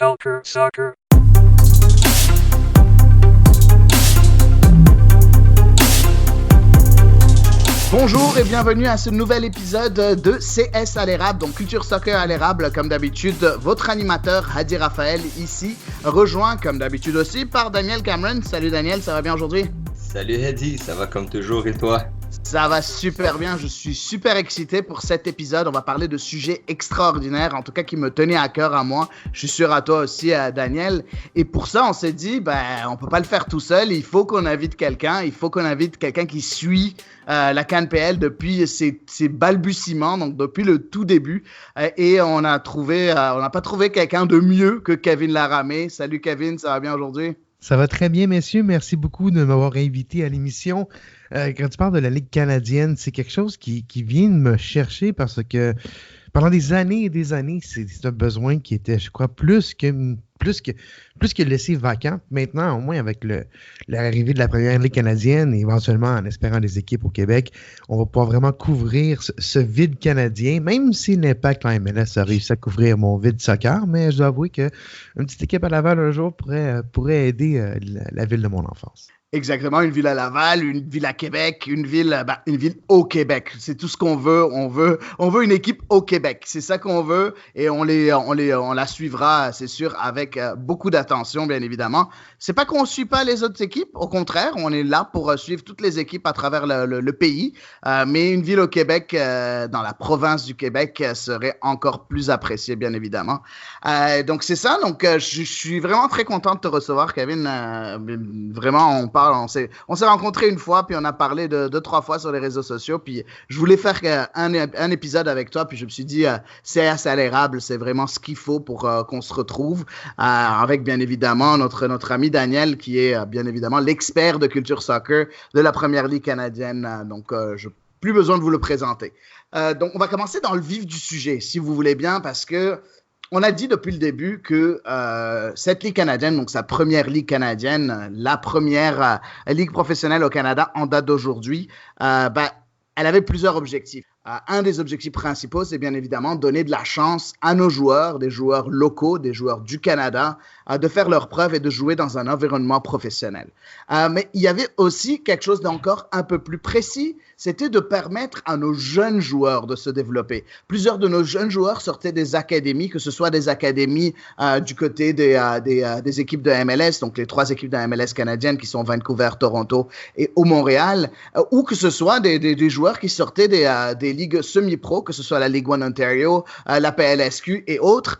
Culture Soccer. Bonjour et bienvenue à ce nouvel épisode de CS à l'érable, donc Culture Soccer à l'érable. Comme d'habitude, votre animateur Hadi Raphaël ici, rejoint comme d'habitude aussi par Daniel Cameron. Salut Daniel, ça va bien aujourd'hui? Salut Hadi, ça va comme toujours et toi? Ça va super bien, je suis super excité pour cet épisode. On va parler de sujets extraordinaires, en tout cas qui me tenaient à cœur à moi. Je suis sûr à toi aussi, Daniel. Et pour ça, on s'est dit, on peut pas le faire tout seul. Il faut qu'on invite quelqu'un. Il faut qu'on invite quelqu'un qui suit la CANPL depuis ses balbutiements, donc depuis le tout début. Et on n'a pas trouvé quelqu'un de mieux que Kevin Laramé. Salut Kevin, ça va bien aujourd'hui? Ça va très bien, messieurs. Merci beaucoup de m'avoir invité à l'émission. Quand tu parles de la Ligue canadienne, c'est quelque chose qui vient de me chercher parce que pendant des années et des années, c'est un besoin qui était, je crois, plus que laissé vacant. Maintenant, au moins avec l'arrivée de la première Ligue canadienne et éventuellement en espérant des équipes au Québec, on va pouvoir vraiment couvrir ce vide canadien, même si l'Impact en MLS a réussi à couvrir mon vide soccer, mais je dois avouer qu'une petite équipe à Laval un jour pourrait aider la ville de mon enfance. Exactement, une ville à Laval, une ville à Québec, une ville au Québec. C'est tout ce qu'on veut. On veut une équipe au Québec. C'est ça qu'on veut et on la suivra, c'est sûr, avec beaucoup d'attention, bien évidemment. C'est pas qu'on suit pas les autres équipes. Au contraire, on est là pour suivre toutes les équipes à travers le pays. Mais une ville au Québec, dans la province du Québec, serait encore plus appréciée, bien évidemment. Donc c'est ça. Donc je suis vraiment très content de te recevoir, Kevin. Vraiment, on s'est rencontrés une fois, puis on a parlé deux, trois fois sur les réseaux sociaux, puis je voulais faire un épisode avec toi, puis je me suis dit, c'est assez à l'érable, c'est vraiment ce qu'il faut pour qu'on se retrouve, avec bien évidemment notre ami Daniel, qui est bien évidemment l'expert de culture soccer de la Première Ligue canadienne, donc je n'ai plus besoin de vous le présenter. Donc on va commencer dans le vif du sujet, si vous voulez bien, parce que on a dit depuis le début que cette Ligue canadienne, donc sa première Ligue canadienne, la première Ligue professionnelle au Canada en date d'aujourd'hui, elle avait plusieurs objectifs. Un des objectifs principaux, c'est bien évidemment donner de la chance à nos joueurs, des joueurs locaux, des joueurs du Canada, de faire leurs preuves et de jouer dans un environnement professionnel. Mais il y avait aussi quelque chose d'encore un peu plus précis, c'était de permettre à nos jeunes joueurs de se développer. Plusieurs de nos jeunes joueurs sortaient des académies, que ce soit des académies du côté des équipes de MLS, donc les 3 équipes de la MLS canadiennes qui sont Vancouver, Toronto et au Montréal, ou que ce soit des joueurs qui sortaient des ligues semi-pro, que ce soit la Ligue 1 Ontario, la PLSQ et autres,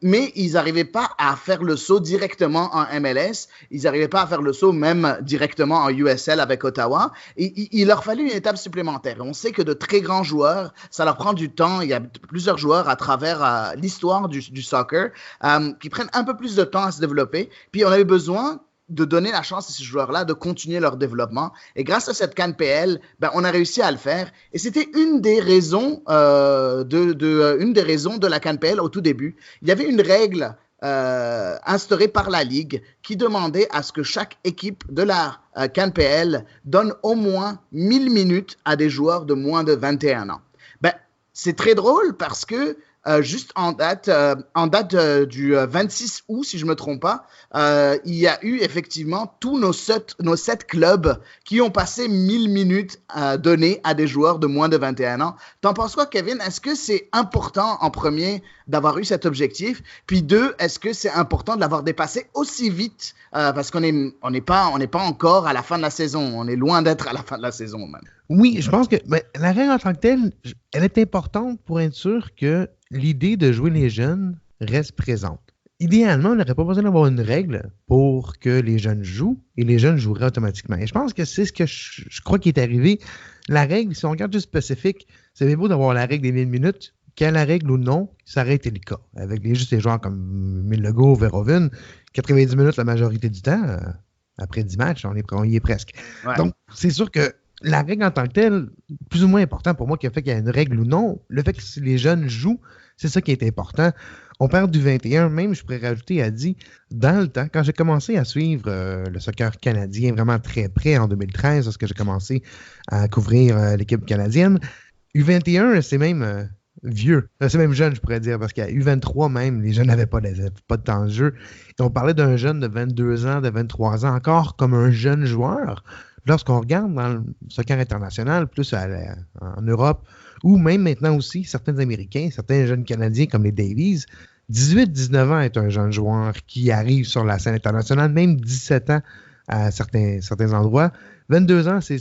mais ils n'arrivaient pas à faire le saut directement en MLS, ils n'arrivaient pas à faire le saut même directement en USL avec Ottawa, et il leur fallait une étape supplémentaire. On sait que de très grands joueurs, ça leur prend du temps, il y a plusieurs joueurs à travers l'histoire du soccer qui prennent un peu plus de temps à se développer, puis on avait besoin de donner la chance à ces joueurs-là de continuer leur développement. Et grâce à cette CANPL, on a réussi à le faire. Et c'était une des raisons de la CANPL au tout début. Il y avait une règle instaurée par la Ligue qui demandait à ce que chaque équipe de la CANPL donne au moins 1000 minutes à des joueurs de moins de 21 ans. C'est très drôle parce que juste en date du 26 août, si je ne me trompe pas, il y a eu effectivement tous nos 7 clubs qui ont passé 1000 minutes données à des joueurs de moins de 21 ans. T'en penses quoi, Kevin? Est-ce que c'est important, en premier, d'avoir eu cet objectif? Puis 2, est-ce que c'est important de l'avoir dépassé aussi vite? Parce qu'on n'est pas encore à la fin de la saison. On est loin d'être à la fin de la saison, même. Oui, je pense que la règle en tant que telle, elle est importante pour être sûr que l'idée de jouer les jeunes reste présente. Idéalement, on n'aurait pas besoin d'avoir une règle pour que les jeunes jouent et les jeunes joueraient automatiquement. Et je pense que c'est ce que je crois qui est arrivé. La règle, si on regarde juste spécifique, c'est bien beau d'avoir la règle des 1000 minutes. Qu'à la règle ou non, ça aurait été le cas. Avec juste des joueurs comme Millego, Verhoeven, 90 minutes la majorité du temps, après 10 matchs, on y est presque. Ouais. Donc, c'est sûr que la règle en tant que telle, plus ou moins important pour moi, qu'il y a une règle ou non, le fait que les jeunes jouent, c'est ça qui est important. On parle du 21, même je pourrais rajouter, a dit, dans le temps, quand j'ai commencé à suivre le soccer canadien vraiment très près en 2013, lorsque j'ai commencé à couvrir l'équipe canadienne, U21, c'est même vieux. C'est même jeune, je pourrais dire, parce qu'à U23 même, les jeunes n'avaient pas de temps de jeu. Et on parlait d'un jeune de 22 ans, de 23 ans, encore comme un jeune joueur. Lorsqu'on regarde dans le soccer international, plus en Europe, ou même maintenant aussi, certains Américains, certains jeunes Canadiens comme les Davies, 18-19 ans est un jeune joueur qui arrive sur la scène internationale, même 17 ans à certains endroits. 22 ans, c'est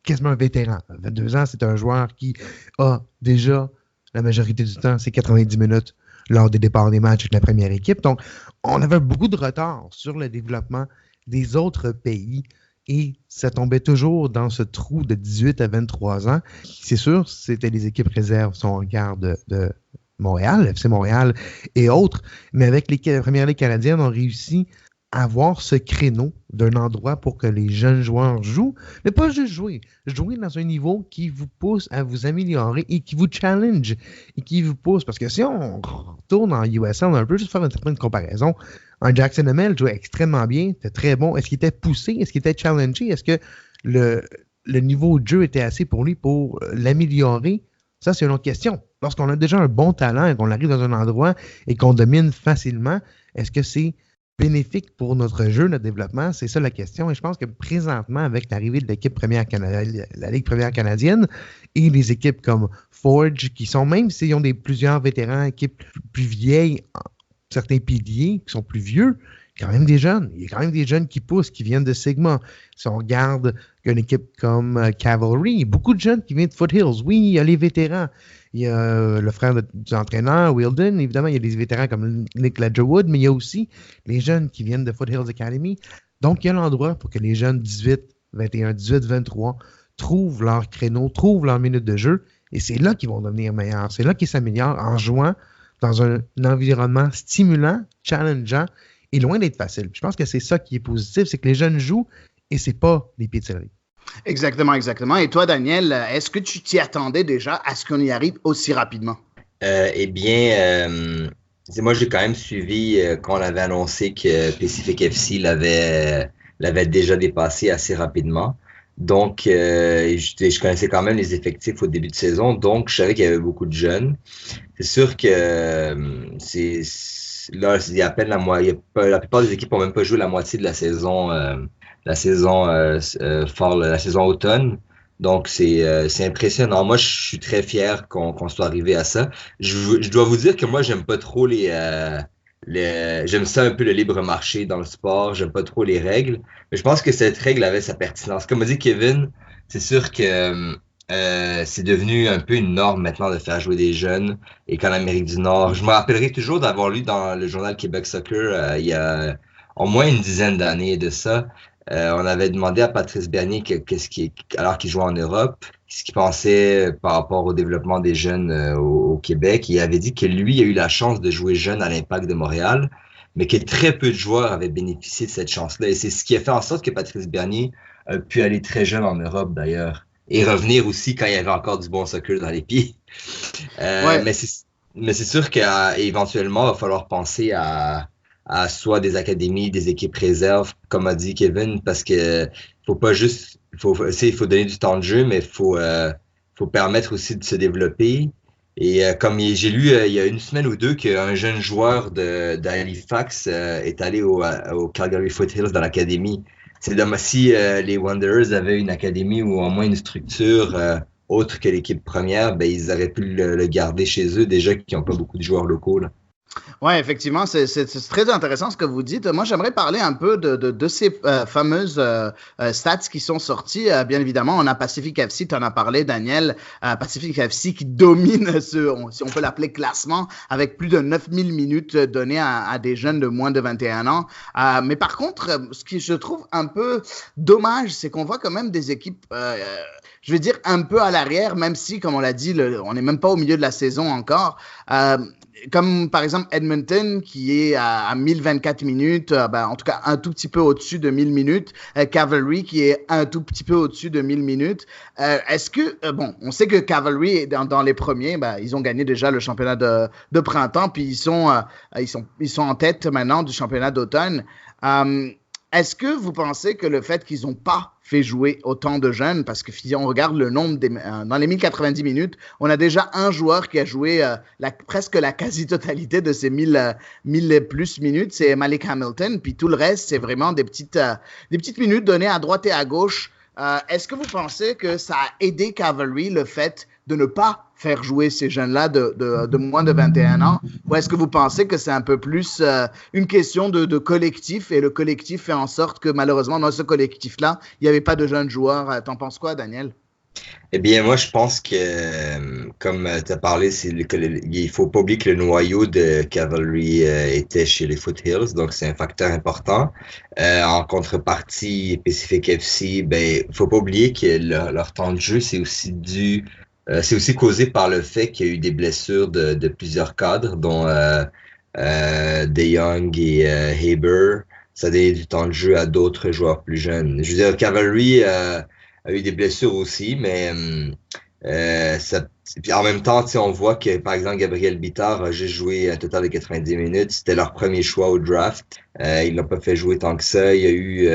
quasiment un vétéran. 22 ans, c'est un joueur qui a déjà la majorité du temps, c'est 90 minutes lors des départs des matchs avec la première équipe. Donc, on avait beaucoup de retard sur le développement des autres pays et ça tombait toujours dans ce trou de 18 à 23 ans. C'est sûr, c'était les équipes réserves, si on regarde de Montréal, FC Montréal et autres, mais avec les premières ligues canadiennes, on réussit à avoir ce créneau d'un endroit pour que les jeunes joueurs jouent, mais pas juste jouer dans un niveau qui vous pousse à vous améliorer et qui vous challenge et qui vous pousse, parce que si on retourne en USL, on peut juste faire une certaine comparaison. Un Jackson Hamel jouait extrêmement bien, était très bon. Est-ce qu'il était poussé? Est-ce qu'il était challengé? Est-ce que le niveau de jeu était assez pour lui pour l'améliorer? Ça, c'est une autre question. Lorsqu'on a déjà un bon talent et qu'on arrive dans un endroit et qu'on domine facilement, est-ce que c'est bénéfique pour notre jeu, notre développement? C'est ça la question. Et je pense que présentement, avec l'arrivée de l'équipe première la Ligue première canadienne et les équipes comme Forge, qui sont, même s'ils ont plusieurs vétérans, équipes plus vieilles, certains piliers qui sont plus vieux, il y a quand même des jeunes. Il y a quand même des jeunes qui poussent, qui viennent de Sigma. Si on regarde une équipe comme Cavalry, beaucoup de jeunes qui viennent de Foothills. Oui, il y a les vétérans. Il y a le frère du entraîneur, Wilden. Évidemment, il y a des vétérans comme Nick Ledgerwood, mais il y a aussi les jeunes qui viennent de Foothills Academy. Donc, il y a l'endroit pour que les jeunes 18, 21, 18, 23 trouvent leur créneau, trouvent leur minute de jeu. Et c'est là qu'ils vont devenir meilleurs. C'est là qu'ils s'améliorent en jouant dans un environnement stimulant, challengeant et loin d'être facile. Je pense que c'est ça qui est positif, c'est que les jeunes jouent et c'est pas des pizzeries. Exactement. Et toi, Daniel, est-ce que tu t'y attendais déjà à ce qu'on y arrive aussi rapidement? Moi, j'ai quand même suivi quand on avait annoncé que Pacific FC l'avait déjà dépassé assez rapidement. Donc, je connaissais quand même les effectifs au début de saison, donc je savais qu'il y avait beaucoup de jeunes. C'est sûr que là, il y a à peine la plupart des équipes n'ont même pas joué la moitié de la saison automne. Donc, c'est impressionnant. Moi, je suis très fier qu'on soit arrivé à ça. Je dois vous dire que moi, j'aime pas trop j'aime ça un peu le libre marché dans le sport. J'aime pas trop les règles. Mais je pense que cette règle avait sa pertinence. Comme a dit Kevin, c'est sûr que c'est devenu un peu une norme maintenant de faire jouer des jeunes et qu'en Amérique du Nord, je me rappellerai toujours d'avoir lu dans le journal Québec Soccer il y a au moins une dizaine d'années de ça. On avait demandé à Patrice Bernier alors qu'il jouait en Europe, ce qu'il pensait par rapport au développement des jeunes au Québec. Il avait dit que lui a eu la chance de jouer jeune à l'Impact de Montréal, mais que très peu de joueurs avaient bénéficié de cette chance-là. Et c'est ce qui a fait en sorte que Patrice Bernier a pu aller très jeune en Europe d'ailleurs. Et revenir aussi quand il y avait encore du bon soccer dans les pieds. Ouais. Mais c'est sûr qu'éventuellement, il va falloir penser à soit des académies, des équipes réserves, comme a dit Kevin, parce que faut pas juste, il faut donner du temps de jeu, mais faut permettre aussi de se développer. Et comme j'ai lu il y a une semaine ou deux qu'un jeune joueur d'Halifax est allé au Calgary Foothills dans l'académie. C'est dommage si les Wanderers avaient une académie ou au moins une structure autre que l'équipe première, ben ils auraient pu le garder chez eux déjà qui n'ont pas beaucoup de joueurs locaux là. Oui, effectivement, c'est très intéressant ce que vous dites. Moi, j'aimerais parler un peu de ces fameuses stats qui sont sorties. Bien évidemment, on a Pacific FC, tu en as parlé, Daniel. Pacific FC qui domine si on peut l'appeler classement, avec plus de 9000 minutes données à des jeunes de moins de 21 ans. Mais par contre, ce que je trouve un peu dommage, c'est qu'on voit quand même des équipes... je vais dire un peu à l'arrière, même si, comme on l'a dit, on n'est même pas au milieu de la saison encore. Comme par exemple Edmonton qui est à 1024 minutes, en tout cas un tout petit peu au-dessus de 1000 minutes. Cavalry qui est un tout petit peu au-dessus de 1000 minutes. Est-ce que, on sait que Cavalry est dans les premiers, ils ont gagné déjà le championnat de printemps, puis ils sont en tête maintenant du championnat d'automne. Est-ce que vous pensez que le fait qu'ils n'ont pas fait jouer autant de jeunes, parce que si on regarde le nombre, dans les 1090 minutes, on a déjà un joueur qui a joué presque la quasi-totalité de ces 1000 plus minutes, c'est Malik Hamilton, puis tout le reste, c'est vraiment des petites minutes données à droite et à gauche. Est-ce que vous pensez que ça a aidé Cavalry, le fait de ne pas faire jouer ces jeunes-là de moins de 21 ans? Ou est-ce que vous pensez que c'est un peu plus une question de collectif et le collectif fait en sorte que malheureusement, dans ce collectif-là, il n'y avait pas de jeunes joueurs? T'en penses quoi, Daniel? Eh bien, moi, je pense que, comme tu as parlé, il faut pas oublier que le noyau de Cavalry était chez les Foothills, donc c'est un facteur important. En contrepartie, Pacific FC, ben, faut pas oublier que leur temps de jeu, c'est aussi causé par le fait qu'il y a eu des blessures de plusieurs cadres, dont De Jong et Haber. Ça a donné du temps de jeu à d'autres joueurs plus jeunes. Je veux dire, Cavalry a eu des blessures aussi, mais puis en même temps, on voit que, par exemple, Gabriel Bittard a juste joué un total de 90 minutes. C'était leur premier choix au draft. Ils l'ont pas fait jouer tant que ça. Il y a eu...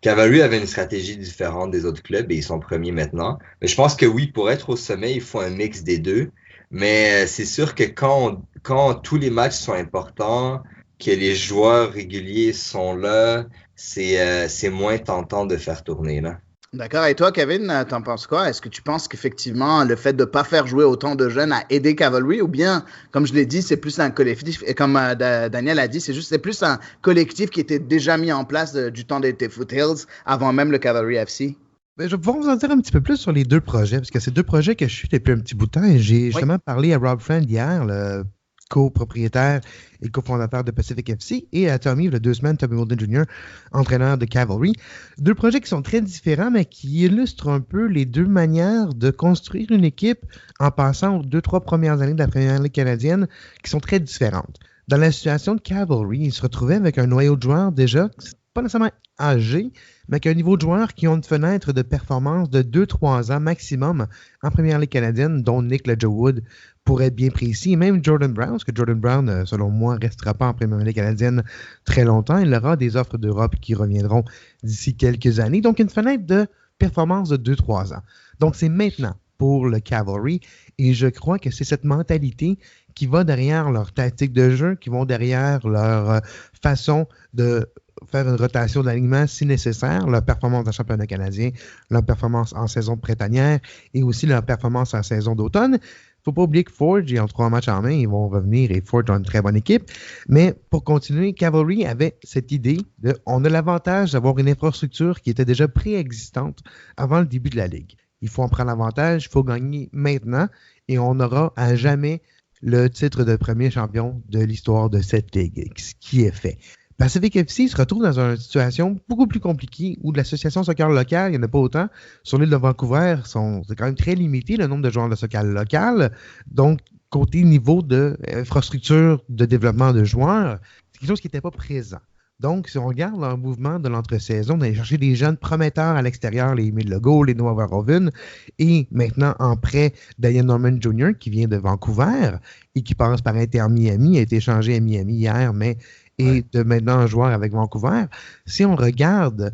Cavalry avait une stratégie différente des autres clubs et ils sont premiers maintenant. Mais je pense que oui, pour être au sommet, il faut un mix des deux. Mais c'est sûr que quand tous les matchs sont importants, que les joueurs réguliers sont là, c'est moins tentant de faire tourner, là. D'accord. Et toi, Kevin, t'en penses quoi? Est-ce que tu penses qu'effectivement, le fait de ne pas faire jouer autant de jeunes a aidé Cavalry ou bien, comme je l'ai dit, c'est plus un collectif, et comme Daniel a dit, c'est plus un collectif qui était déjà mis en place du temps des Foothills avant même le Cavalry FC? Ben, je vais pouvoir vous en dire un petit peu plus sur les deux projets, parce que c'est deux projets que je suis depuis un petit bout de temps et j'ai justement parlé à Rob Friend hier, le copropriétaire et cofondateur de Pacific FC, et à Tommy, il y a 2 semaines, Tommy Wilden Jr., entraîneur de Cavalry. Deux projets qui sont très différents, mais qui illustrent un peu les deux manières de construire une équipe en passant aux 2-3 premières années de la Première Ligue canadienne, qui sont très différentes. Dans la situation de Cavalry, il se retrouvait avec un noyau de joueurs déjà, pas nécessairement âgés, mais avec un niveau de joueurs qui ont une fenêtre de performance de 2-3 ans maximum en Première Ligue canadienne, dont Nick Ledgerwood, pour être bien précis, et même Jordan Brown, parce que Jordan Brown, selon moi, ne restera pas en Première Ligue canadienne très longtemps. Il aura des offres d'Europe qui reviendront d'ici quelques années. Donc, une fenêtre de performance de 2-3 ans. Donc, c'est maintenant pour le Cavalry, et je crois que c'est cette mentalité qui va derrière leur tactique de jeu, qui vont derrière leur façon de faire une rotation d'alignement si nécessaire, leur performance dans le championnat canadien, leur performance en saison printanière et aussi leur performance en saison d'automne. Il ne faut pas oublier que Forge, ils ont 3 matchs en main, ils vont revenir et Forge ont une très bonne équipe. Mais pour continuer, Cavalry avait cette idée on a l'avantage d'avoir une infrastructure qui était déjà préexistante avant le début de la Ligue. Il faut en prendre l'avantage, il faut gagner maintenant et on aura à jamais le titre de premier champion de l'histoire de cette Ligue, ce qui est fait. Pacific FC se retrouve dans une situation beaucoup plus compliquée où de l'association soccer locale, il n'y en a pas autant. Sur l'île de Vancouver, c'est quand même très limité le nombre de joueurs de soccer local. Donc, côté niveau d'infrastructure de développement de joueurs, c'est quelque chose qui n'était pas présent. Donc, si on regarde leur mouvement de l'entre-saison, d'aller chercher des jeunes prometteurs à l'extérieur, les Emile Legault, les Noah Verhoeven, et maintenant en prêt, Daniel Norman Jr., qui vient de Vancouver et qui passe par Inter Miami, a été échangé à Miami hier, mais est maintenant un joueur avec Vancouver. Si on regarde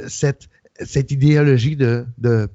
cette idéologie de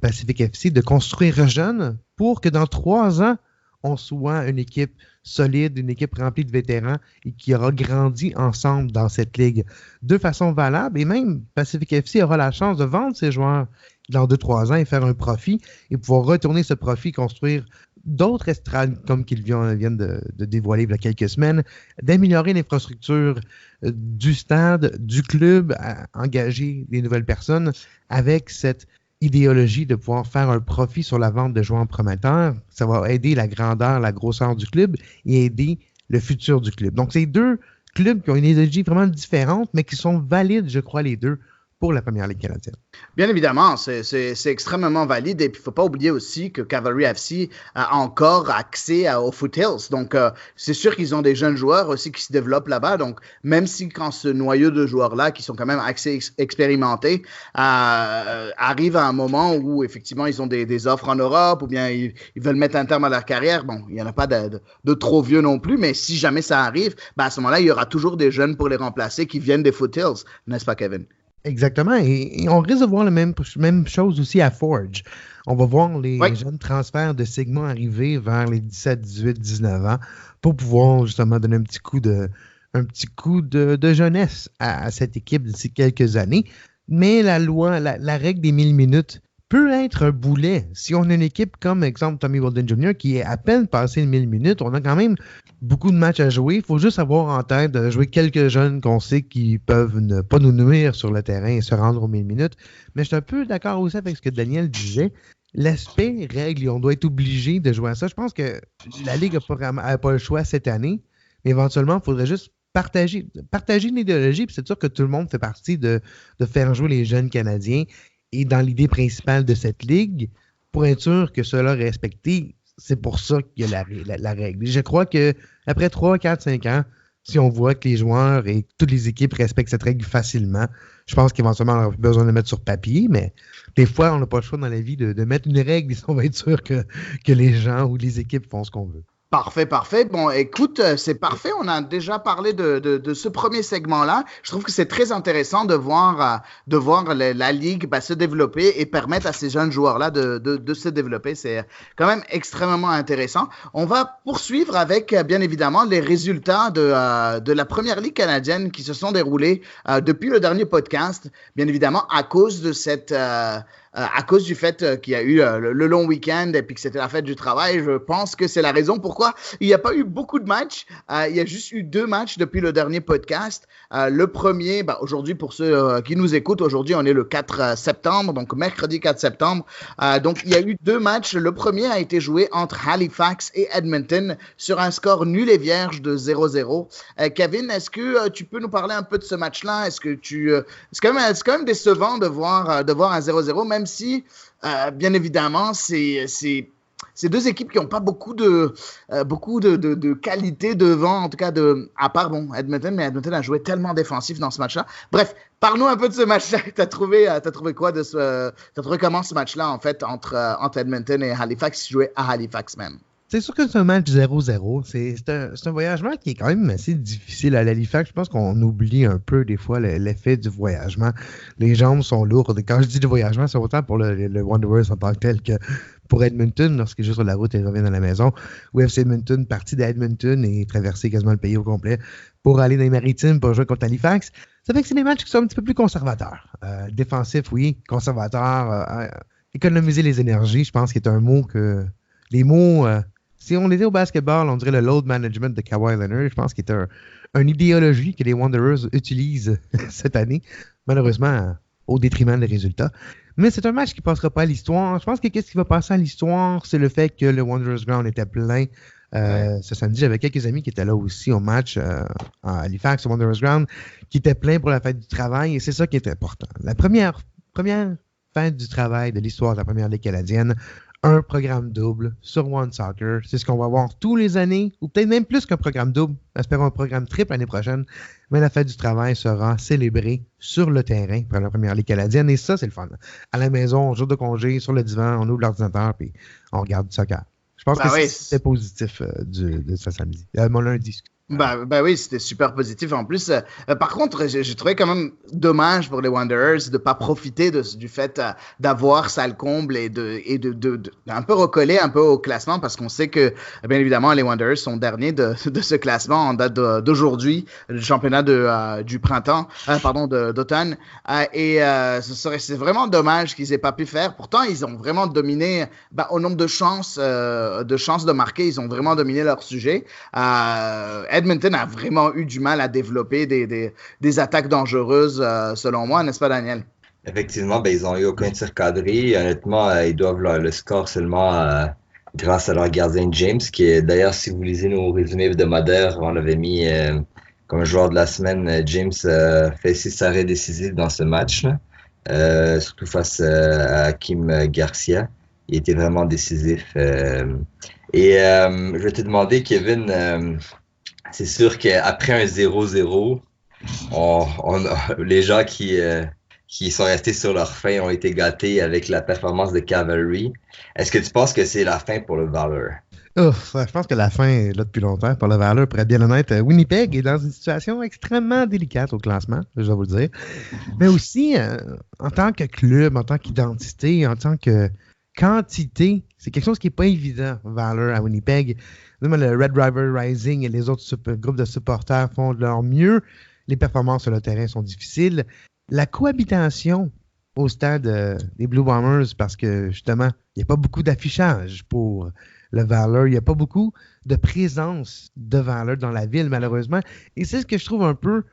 Pacific FC, de construire jeune pour que dans 3 ans, on soit une équipe solide, une équipe remplie de vétérans et qui aura grandi ensemble dans cette ligue de façon valable. Et même Pacific FC aura la chance de vendre ses joueurs dans 2-3 ans et faire un profit et pouvoir retourner ce profit, construire d'autres estrades comme qu'ils viennent de dévoiler il y a quelques semaines, d'améliorer l'infrastructure du stade, du club, à engager des nouvelles personnes avec cette idéologie de pouvoir faire un profit sur la vente de joueurs prometteurs. Ça va aider la grandeur, la grosseur du club et aider le futur du club. Donc, c'est 2 clubs qui ont une idéologie vraiment différente, mais qui sont valides, je crois, les deux, pour la Première Ligue canadienne. Bien évidemment, c'est extrêmement valide. Et puis, il ne faut pas oublier aussi que Cavalry FC a encore accès aux Foothills. Donc, c'est sûr qu'ils ont des jeunes joueurs aussi qui se développent là-bas. Donc, même si quand ce noyau de joueurs-là, qui sont quand même assez expérimentés, arrive à un moment où, effectivement, ils ont des offres en Europe ou bien ils veulent mettre un terme à leur carrière, bon, il n'y en a pas de trop vieux non plus, mais si jamais ça arrive, à ce moment-là, il y aura toujours des jeunes pour les remplacer qui viennent des Foothills, n'est-ce pas, Kevin? Exactement. Et on risque de voir la même chose aussi à Forge. On va voir les jeunes transferts de segments arriver vers les 17, 18, 19 ans pour pouvoir justement donner un petit coup de jeunesse à cette équipe d'ici quelques années. Mais la règle des 1000 minutes peut être un boulet. Si on a une équipe comme, exemple, Tommy Wilden Jr. qui est à peine passé les 1000 minutes, on a quand même beaucoup de matchs à jouer. Il faut juste avoir en tête de jouer quelques jeunes qu'on sait qui peuvent ne pas nous nuire sur le terrain et se rendre aux 1000 minutes. Mais je suis un peu d'accord aussi avec ce que Daniel disait. L'aspect règle, on doit être obligé de jouer à ça. Je pense que la Ligue n'a pas le choix cette année, mais éventuellement, il faudrait juste partager une idéologie. Puis c'est sûr que tout le monde fait partie de faire jouer les jeunes Canadiens. Et dans l'idée principale de cette ligue, pour être sûr que cela est respecté, c'est pour ça qu'il y a la règle. Et je crois qu'après 3, 4, 5 ans, si on voit que les joueurs et toutes les équipes respectent cette règle facilement, je pense qu'éventuellement, on aura besoin de le mettre sur papier, mais des fois, on n'a pas le choix dans la vie de mettre une règle si on va être sûr que les gens ou les équipes font ce qu'on veut. Parfait. Bon, écoute, c'est parfait. On a déjà parlé de ce premier segment-là. Je trouve que c'est très intéressant de voir la Ligue se développer et permettre à ces jeunes joueurs-là de se développer. C'est quand même extrêmement intéressant. On va poursuivre avec, bien évidemment, les résultats de la Première Ligue canadienne qui se sont déroulés depuis le dernier podcast. Bien évidemment, à cause de à cause du fait qu'il y a eu le long week-end et puis que c'était la fête du travail, je pense que c'est la raison pourquoi il n'y a pas eu beaucoup de matchs. Il y a juste eu 2 matchs depuis le dernier podcast. Le premier, aujourd'hui, pour ceux qui nous écoutent, aujourd'hui, on est le 4 septembre, donc mercredi 4 septembre. Donc, il y a eu 2 matchs. Le premier a été joué entre Halifax et Edmonton sur un score nul et vierge de 0-0. Kevin, est-ce que tu peux nous parler un peu de ce match-là? Est-ce que c'est quand même décevant de voir un 0-0, même si, bien évidemment, c'est 2 équipes qui n'ont pas beaucoup de qualité devant, en tout cas, à part Edmonton, mais Edmonton a joué tellement défensif dans ce match-là. Bref, parle-nous un peu de ce match-là. T'as trouvé quoi t'as trouvé comment ce match-là, en fait, entre Edmonton et Halifax, qui jouait à Halifax même? C'est sûr que c'est un match 0-0. C'est un voyagement qui est quand même assez difficile à Halifax. Je pense qu'on oublie un peu des fois l'effet du voyagement. Les jambes sont lourdes. Quand je dis du voyagement, c'est autant pour le Wanderers en tant que tel que pour Edmonton, lorsqu'il joue sur la route et revient à la maison. Ou FC Edmonton, parti d'Edmonton et traverser quasiment le pays au complet pour aller dans les Maritimes pour jouer contre Halifax. Ça fait que c'est des matchs qui sont un petit peu plus conservateurs. Défensifs, oui. Conservateurs. Économiser les énergies, je pense qu'il est un mot que... Les mots... si on était au basketball, on dirait le load management de Kawhi Leonard. Je pense qu'il est une idéologie que les Wanderers utilisent cette année, malheureusement au détriment des résultats. Mais c'est un match qui ne passera pas à l'histoire. Je pense que qu'est-ce qui va passer à l'histoire, c'est le fait que le Wanderers Ground était plein. Ce samedi, j'avais quelques amis qui étaient là aussi au match à Halifax, au Wanderers Ground, qui étaient pleins pour la fête du travail, et c'est ça qui est important. La première fête du travail de l'histoire de la Première Ligue canadienne, un programme double sur One Soccer. C'est ce qu'on va voir tous les années, ou peut-être même plus qu'un programme double. Espérons un programme triple l'année prochaine. Mais la fête du travail sera célébrée sur le terrain par la Première Ligue canadienne. Et ça, c'est le fun. À la maison, jour de congé, sur le divan, on ouvre l'ordinateur puis on regarde du soccer. Je pense que c'est positif de ce samedi. Mon lundi. Oui, c'était super positif. En plus, par contre, j'ai trouvé quand même dommage pour les Wanderers de ne pas profiter du fait d'avoir Salcombe et de un peu recoller un peu au classement, parce qu'on sait que, bien évidemment, les Wanderers sont derniers de ce classement en date d'aujourd'hui, du championnat du printemps, d'automne. C'est vraiment dommage qu'ils aient pas pu faire. Pourtant, ils ont vraiment dominé au nombre de chances de marquer. Ils ont vraiment dominé leur sujet. Edmonton a vraiment eu du mal à développer des attaques dangereuses, selon moi, n'est-ce pas, Daniel? Effectivement, ils n'ont eu aucun tir cadré. Honnêtement, ils doivent le score seulement grâce à leur gardien James, qui est d'ailleurs, si vous lisez nos résumés hebdomadaires, on l'avait mis comme joueur de la semaine. James fait 6 arrêts décisifs dans ce match. surtout face à Hakim Garcia. Il était vraiment décisif. Je vais te demander, Kevin, c'est sûr qu'après un 0-0, les gens qui sont restés sur leur faim ont été gâtés avec la performance de Cavalry. Est-ce que tu penses que c'est la fin pour le Valor? Je pense que la fin est là depuis longtemps pour le Valor. Pour être bien honnête, Winnipeg est dans une situation extrêmement délicate au classement, je dois vous le dire. Mais aussi, en tant que club, en tant qu'identité, en tant que quantité, c'est quelque chose qui n'est pas évident, Valor à Winnipeg. Même le Red River Rising et les autres groupes de supporters font de leur mieux. Les performances sur le terrain sont difficiles. La cohabitation au stade des Blue Bombers, parce que justement, il n'y a pas beaucoup d'affichage pour le Valor. Il n'y a pas beaucoup de présence de Valor dans la ville, malheureusement. Et c'est ce que je trouve un peu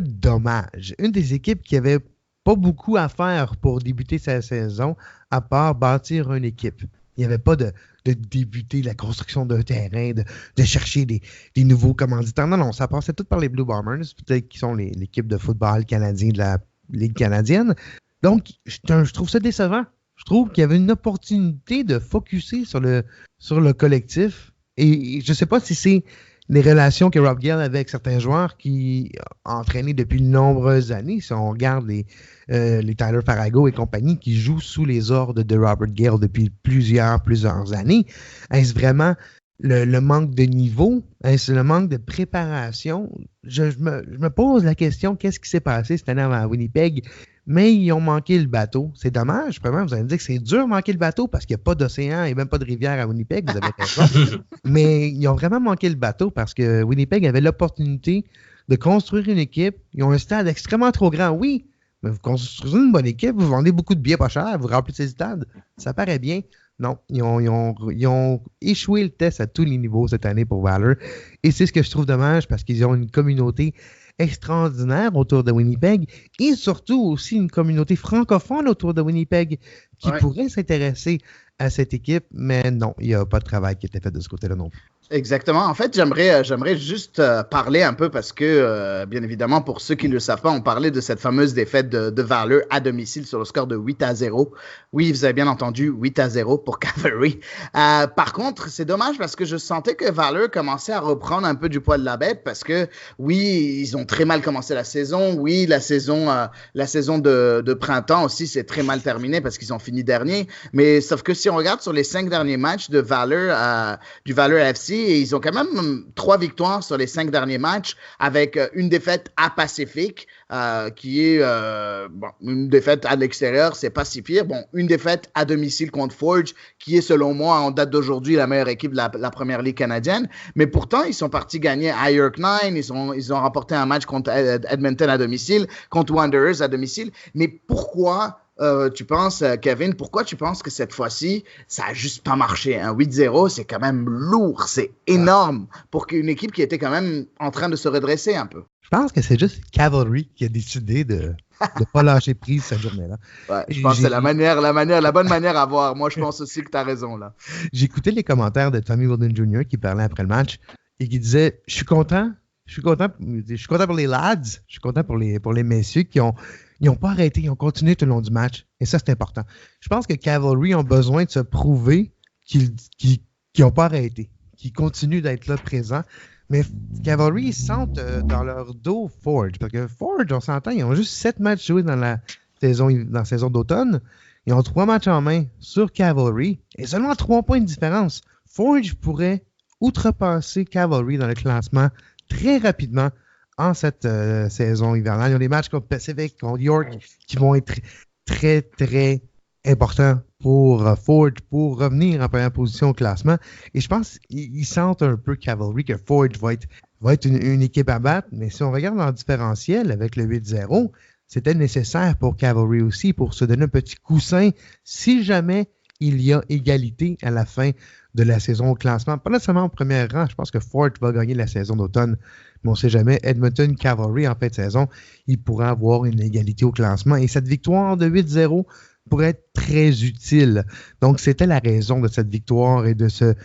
dommage. Une des équipes qui avait pas beaucoup à faire pour débuter sa saison, à part bâtir une équipe. Il n'y avait pas de débuter la construction d'un terrain, de chercher des nouveaux commanditaires. Non, ça passait tout par les Blue Bombers, peut-être qui sont l'équipe de football canadien de la Ligue canadienne. Donc, je trouve ça décevant. Je trouve qu'il y avait une opportunité de focusser sur le collectif. Et je ne sais pas si c'est les relations que Rob Gale avait avec certains joueurs qui ont entraîné depuis de nombreuses années. Si on regarde les Tyler Farago et compagnie qui jouent sous les ordres de Robert Gale depuis plusieurs années, est-ce vraiment le manque de niveau? Est-ce le manque de préparation? Je me pose la question, qu'est-ce qui s'est passé cette année à Winnipeg? Mais ils ont manqué le bateau. C'est dommage. Vraiment, vous allez me dire que c'est dur de manquer le bateau parce qu'il n'y a pas d'océan et même pas de rivière à Winnipeg. Vous avez raison. Mais ils ont vraiment manqué le bateau parce que Winnipeg avait l'opportunité de construire une équipe. Ils ont un stade extrêmement trop grand. Oui, mais vous construisez une bonne équipe, vous vendez beaucoup de billets pas chers, vous remplissez le stade. Ça paraît bien. Non, ils ont échoué le test à tous les niveaux cette année pour Valor. Et c'est ce que je trouve dommage parce qu'ils ont une communauté extraordinaire autour de Winnipeg et surtout aussi une communauté francophone autour de Winnipeg qui pourrait s'intéresser à cette équipe, mais non, il n'y a pas de travail qui a été fait de ce côté-là non plus. Exactement. En fait, j'aimerais juste parler un peu parce que, bien évidemment, pour ceux qui ne le savent pas, on parlait de cette fameuse défaite de Valor à domicile sur le score de 8-0. Oui, vous avez bien entendu, 8-0 pour Cavalry. Par contre, c'est dommage parce que je sentais que Valor commençait à reprendre un peu du poids de la bête parce que, oui, ils ont très mal commencé la saison. Oui, la saison de printemps aussi, c'est très mal terminé parce qu'ils ont fini dernier. Mais sauf que si on regarde sur les 5 derniers matchs de Valor, du Valor FC, et ils ont quand même 3 victoires sur les 5 derniers matchs avec une défaite à Pacific, qui est une défaite à l'extérieur, c'est pas si pire. Bon, une défaite à domicile contre Forge, qui est selon moi en date d'aujourd'hui la meilleure équipe de la première ligue canadienne. Mais pourtant, ils sont partis gagner à York 9, ils ont remporté un match contre Edmonton à domicile, contre Wanderers à domicile. Mais pourquoi tu penses, Kevin, pourquoi tu penses que cette fois-ci, ça n'a juste pas marché? 8-0, c'est quand même lourd, c'est énorme pour une équipe qui était quand même en train de se redresser un peu. Je pense que c'est juste Cavalry qui a décidé de ne pas lâcher prise cette journée-là. Ouais, je pense que c'est la bonne manière à voir. Moi, je pense aussi que tu as raison là. J'ai écouté les commentaires de Tommy Wilden Jr. qui parlait après le match et qui disait « Je suis content pour les lads, je suis content pour les messieurs qui n'ont pas arrêté, ils ont continué tout le long du match. Et ça, c'est important. Je pense que Cavalry ont besoin de se prouver qu'ils n'ont pas arrêté, qu'ils continuent d'être là présents. Mais Cavalry, ils sentent dans leur dos Forge. Parce que Forge, on s'entend, ils ont juste 7 matchs joués dans la saison d'automne. Ils ont 3 matchs en main sur Cavalry et seulement 3 points de différence. Forge pourrait outrepasser Cavalry dans le classement très rapidement en cette saison hivernale. Ils ont des matchs contre Pacific, contre York, qui vont être très, très importants pour Forge pour revenir en première position au classement. Et je pense qu'ils sentent un peu Cavalry que Forge va être une équipe à battre. Mais si on regarde en différentiel avec le 8-0, c'était nécessaire pour Cavalry aussi pour se donner un petit coussin si jamais il y a égalité à la fin de la saison au classement. Pas nécessairement au premier rang. Je pense que Forge va gagner la saison d'automne. Mais on ne sait jamais. Edmonton Cavalry, en fin de saison, il pourrait avoir une égalité au classement. Et cette victoire de 8-0 pourrait être très utile. Donc, c'était la raison de cette victoire et de ce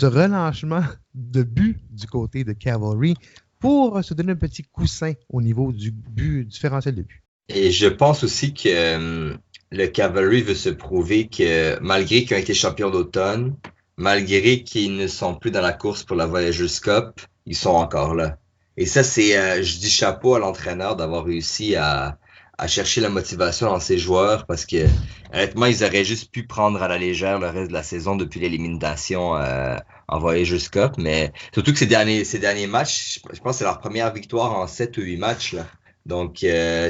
relâchement de but du côté de Cavalry pour se donner un petit coussin au niveau du but différentiel de but. Et je pense aussi que le Cavalry veut se prouver que malgré qu'ils ont été champions d'automne, malgré qu'ils ne sont plus dans la course pour la Voyageurs Cup, ils sont encore là. Et ça, je dis chapeau à l'entraîneur d'avoir réussi à chercher la motivation dans ses joueurs parce que honnêtement, ils auraient juste pu prendre à la légère le reste de la saison depuis l'élimination en Voyageurs Cup. Mais surtout que ces derniers matchs, je pense que c'est leur première victoire en 7 ou 8 matchs là. Donc,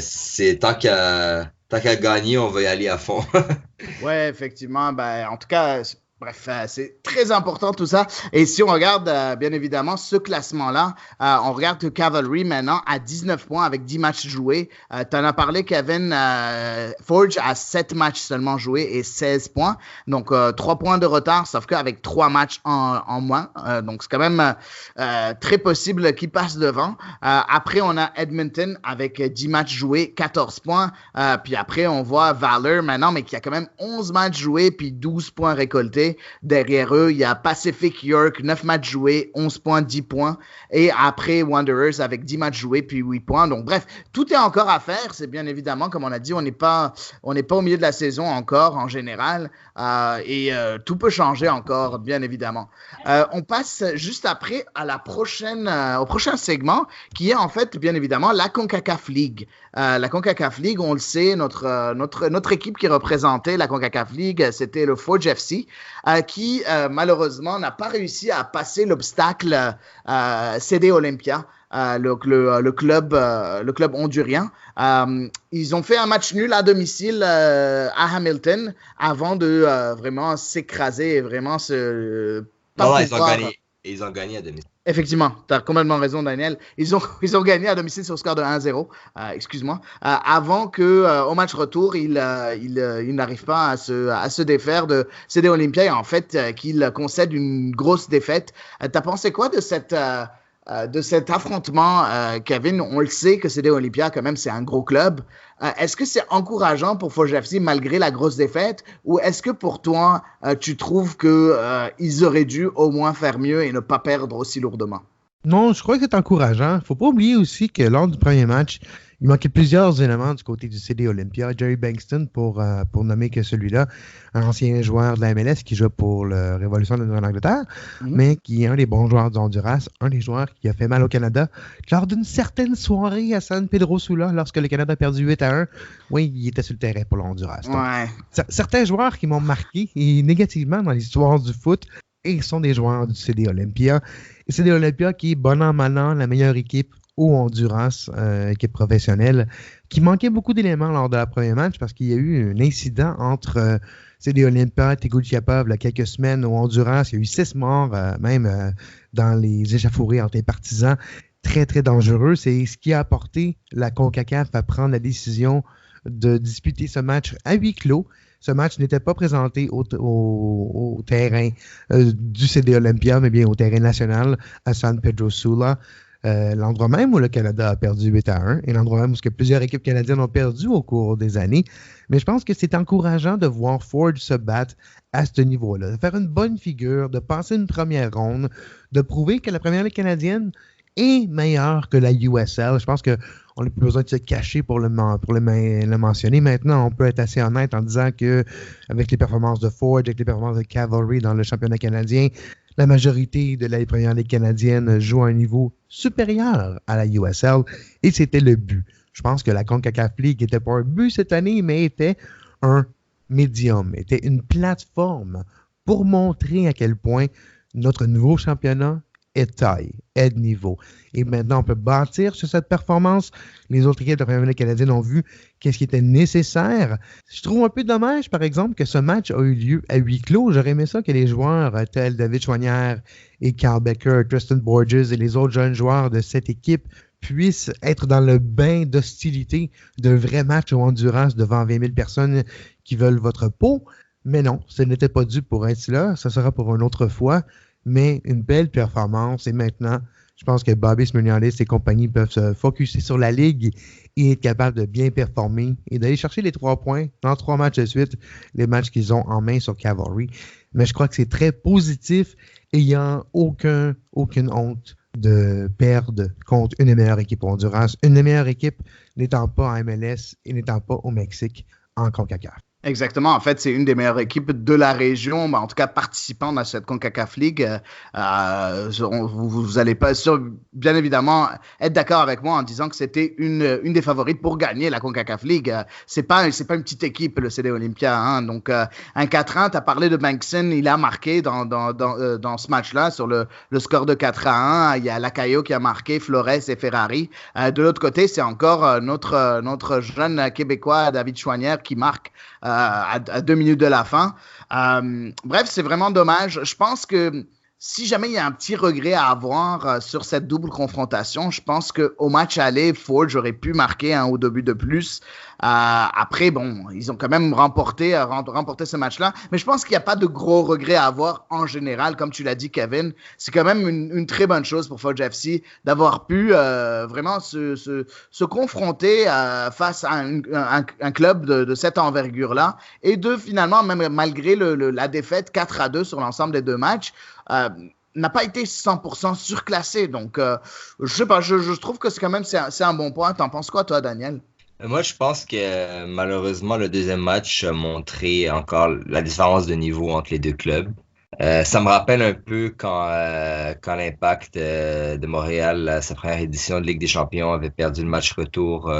c'est tant qu'à gagner, on va y aller à fond. Ouais, effectivement. En tout cas, bref, c'est très important tout ça. Et si on regarde, bien évidemment, ce classement-là, on regarde que Cavalry maintenant à 19 points avec 10 matchs joués. Tu en as parlé, Kevin. Forge a 7 matchs seulement joués et 16 points. Donc, 3 points de retard, sauf qu'avec 3 matchs en moins. Donc, c'est quand même très possible qu'il passe devant. Après, on a Edmonton avec 10 matchs joués, 14 points. Puis après, on voit Valor maintenant, mais qui a quand même 11 matchs joués puis 12 points récoltés. Derrière eux, il y a Pacific York, 9 matchs joués, 11 points, 10 points. Et après, Wanderers avec 10 matchs joués, puis 8 points. Donc, bref, tout est encore à faire. C'est bien évidemment, comme on a dit, on n'est pas au milieu de la saison encore, en général. Et tout peut changer encore, bien évidemment. On passe juste après à au prochain segment, qui est en fait, bien évidemment, la CONCACAF League. La CONCACAF League, on le sait, notre équipe qui représentait la CONCACAF League, c'était le Forge FC, qui malheureusement n'a pas réussi à passer l'obstacle CD Olympia, le club hondurien. Ils ont fait un match nul à domicile à Hamilton avant de vraiment s'écraser et vraiment se... Non, ils ont gagné à domicile. Effectivement, tu as complètement raison, Daniel. Ils ont gagné à domicile sur le score de 1-0, excuse-moi, avant qu'au match retour, ils n'arrivent pas à se défaire de CD Olympia et en fait, qu'ils concèdent une grosse défaite. Tu as pensé quoi de cet affrontement, Kevin? On le sait que CD Olympia, quand même, c'est un gros club. Est-ce que c'est encourageant pour Forge FC malgré la grosse défaite ou est-ce que pour toi, tu trouves qu'ils auraient dû au moins faire mieux et ne pas perdre aussi lourdement? Non, je crois que c'est encourageant. Faut pas oublier aussi que lors du premier match, il manquait plusieurs éléments du côté du CD Olympia. Jerry Bankston, pour nommer que celui-là, un ancien joueur de la MLS qui joue pour la Révolution de Nouvelle-Angleterre, mais qui est un des bons joueurs du Honduras, un des joueurs qui a fait mal au Canada lors d'une certaine soirée à San Pedro Sula, lorsque le Canada a perdu 8-1. Oui, il était sur le terrain pour le Honduras. Donc, certains joueurs qui m'ont marqué et négativement dans l'histoire du foot, et sont des joueurs du CD Olympia. Et CD Olympia qui est bon an, mal an, la meilleure équipe au Honduras, équipe professionnelle, qui manquait beaucoup d'éléments lors de la première match parce qu'il y a eu un incident entre CD Olympia et Tegucigalpa il y a quelques semaines au Honduras. Il y a eu 6 morts, même dans les échauffourées entre les partisans. Très, très dangereux. C'est ce qui a apporté la CONCACAF à prendre la décision de disputer ce match à huis clos. Ce match n'était pas présenté au terrain du CD Olympia, mais bien au terrain national à San Pedro Sula. L'endroit même où le Canada a perdu 8-1 et l'endroit même où plusieurs équipes canadiennes ont perdu au cours des années. Mais je pense que c'est encourageant de voir Forge se battre à ce niveau-là, de faire une bonne figure, de passer une première ronde, de prouver que la première ligue canadienne est meilleure que la USL. Je pense qu'on n'a plus besoin de se cacher pour le mentionner. Maintenant, on peut être assez honnête en disant que avec les performances de Forge, avec les performances de Cavalry dans le championnat canadien, la majorité de la première ligue canadienne joue à un niveau supérieur à la USL et c'était le but. Je pense que la CONCACAF League n'était pas un but cette année, mais était un médium, était une plateforme pour montrer à quel point notre nouveau championnat est taille, est de niveau. Et maintenant, on peut bâtir sur cette performance. Les autres équipes de la première ligue canadienne ont vu qu'est-ce qui était nécessaire. Je trouve un peu dommage, par exemple, que ce match a eu lieu à huis clos. J'aurais aimé ça que les joueurs tels David Choignard et Carl Becker, Tristan Borges et les autres jeunes joueurs de cette équipe puissent être dans le bain d'hostilité d'un vrai match au Honduras devant 20 000 personnes qui veulent votre peau. Mais non, ce n'était pas dû pour être là. Ça sera pour une autre fois. Mais une belle performance. Et maintenant, je pense que Bobby Smyrnialis et compagnie peuvent se focusser sur la Ligue et être capables de bien performer et d'aller chercher les 3 points dans 3 matchs de suite, les matchs qu'ils ont en main sur Cavalry. Mais je crois que c'est très positif et il n'y a aucune honte de perdre contre une des meilleures équipes au Honduras, une des meilleures équipes n'étant pas en MLS et n'étant pas au Mexique en CONCACAF. Exactement. En fait, c'est une des meilleures équipes de la région, en tout cas participant à cette CONCACAF League. Vous allez pas bien évidemment être d'accord avec moi en disant que c'était une des favorites pour gagner la CONCACAF League. C'est pas une petite équipe, le CD Olympia. Hein. Donc, un 4-1, tu as parlé de Bankson, il a marqué dans ce match-là sur le score de 4-1. Il y a Lacayo qui a marqué, Flores et Ferrari. De l'autre côté, c'est encore notre jeune Québécois, David Choinière, qui marque à 2 minutes de la fin. Bref, c'est vraiment dommage. Je pense que si jamais il y a un petit regret à avoir sur cette double confrontation, je pense qu'au match aller, Forge aurait pu marquer un ou deux buts de plus. Après, bon, ils ont quand même remporté ce match-là, mais je pense qu'il n'y a pas de gros regrets à avoir en général, comme tu l'as dit, Kevin. C'est quand même une très bonne chose pour Forge FC d'avoir pu vraiment se confronter face à un club de cette envergure-là et de finalement, même malgré la défaite 4-2 sur l'ensemble des deux matchs, n'a pas été 100% surclassé. Donc, je sais pas, je trouve que c'est un bon point. T'en penses quoi, toi, Daniel? Moi, je pense que malheureusement, le deuxième match a montré encore la différence de niveau entre les deux clubs. Ça me rappelle un peu quand l'Impact de Montréal, sa première édition de Ligue des Champions, avait perdu le match retour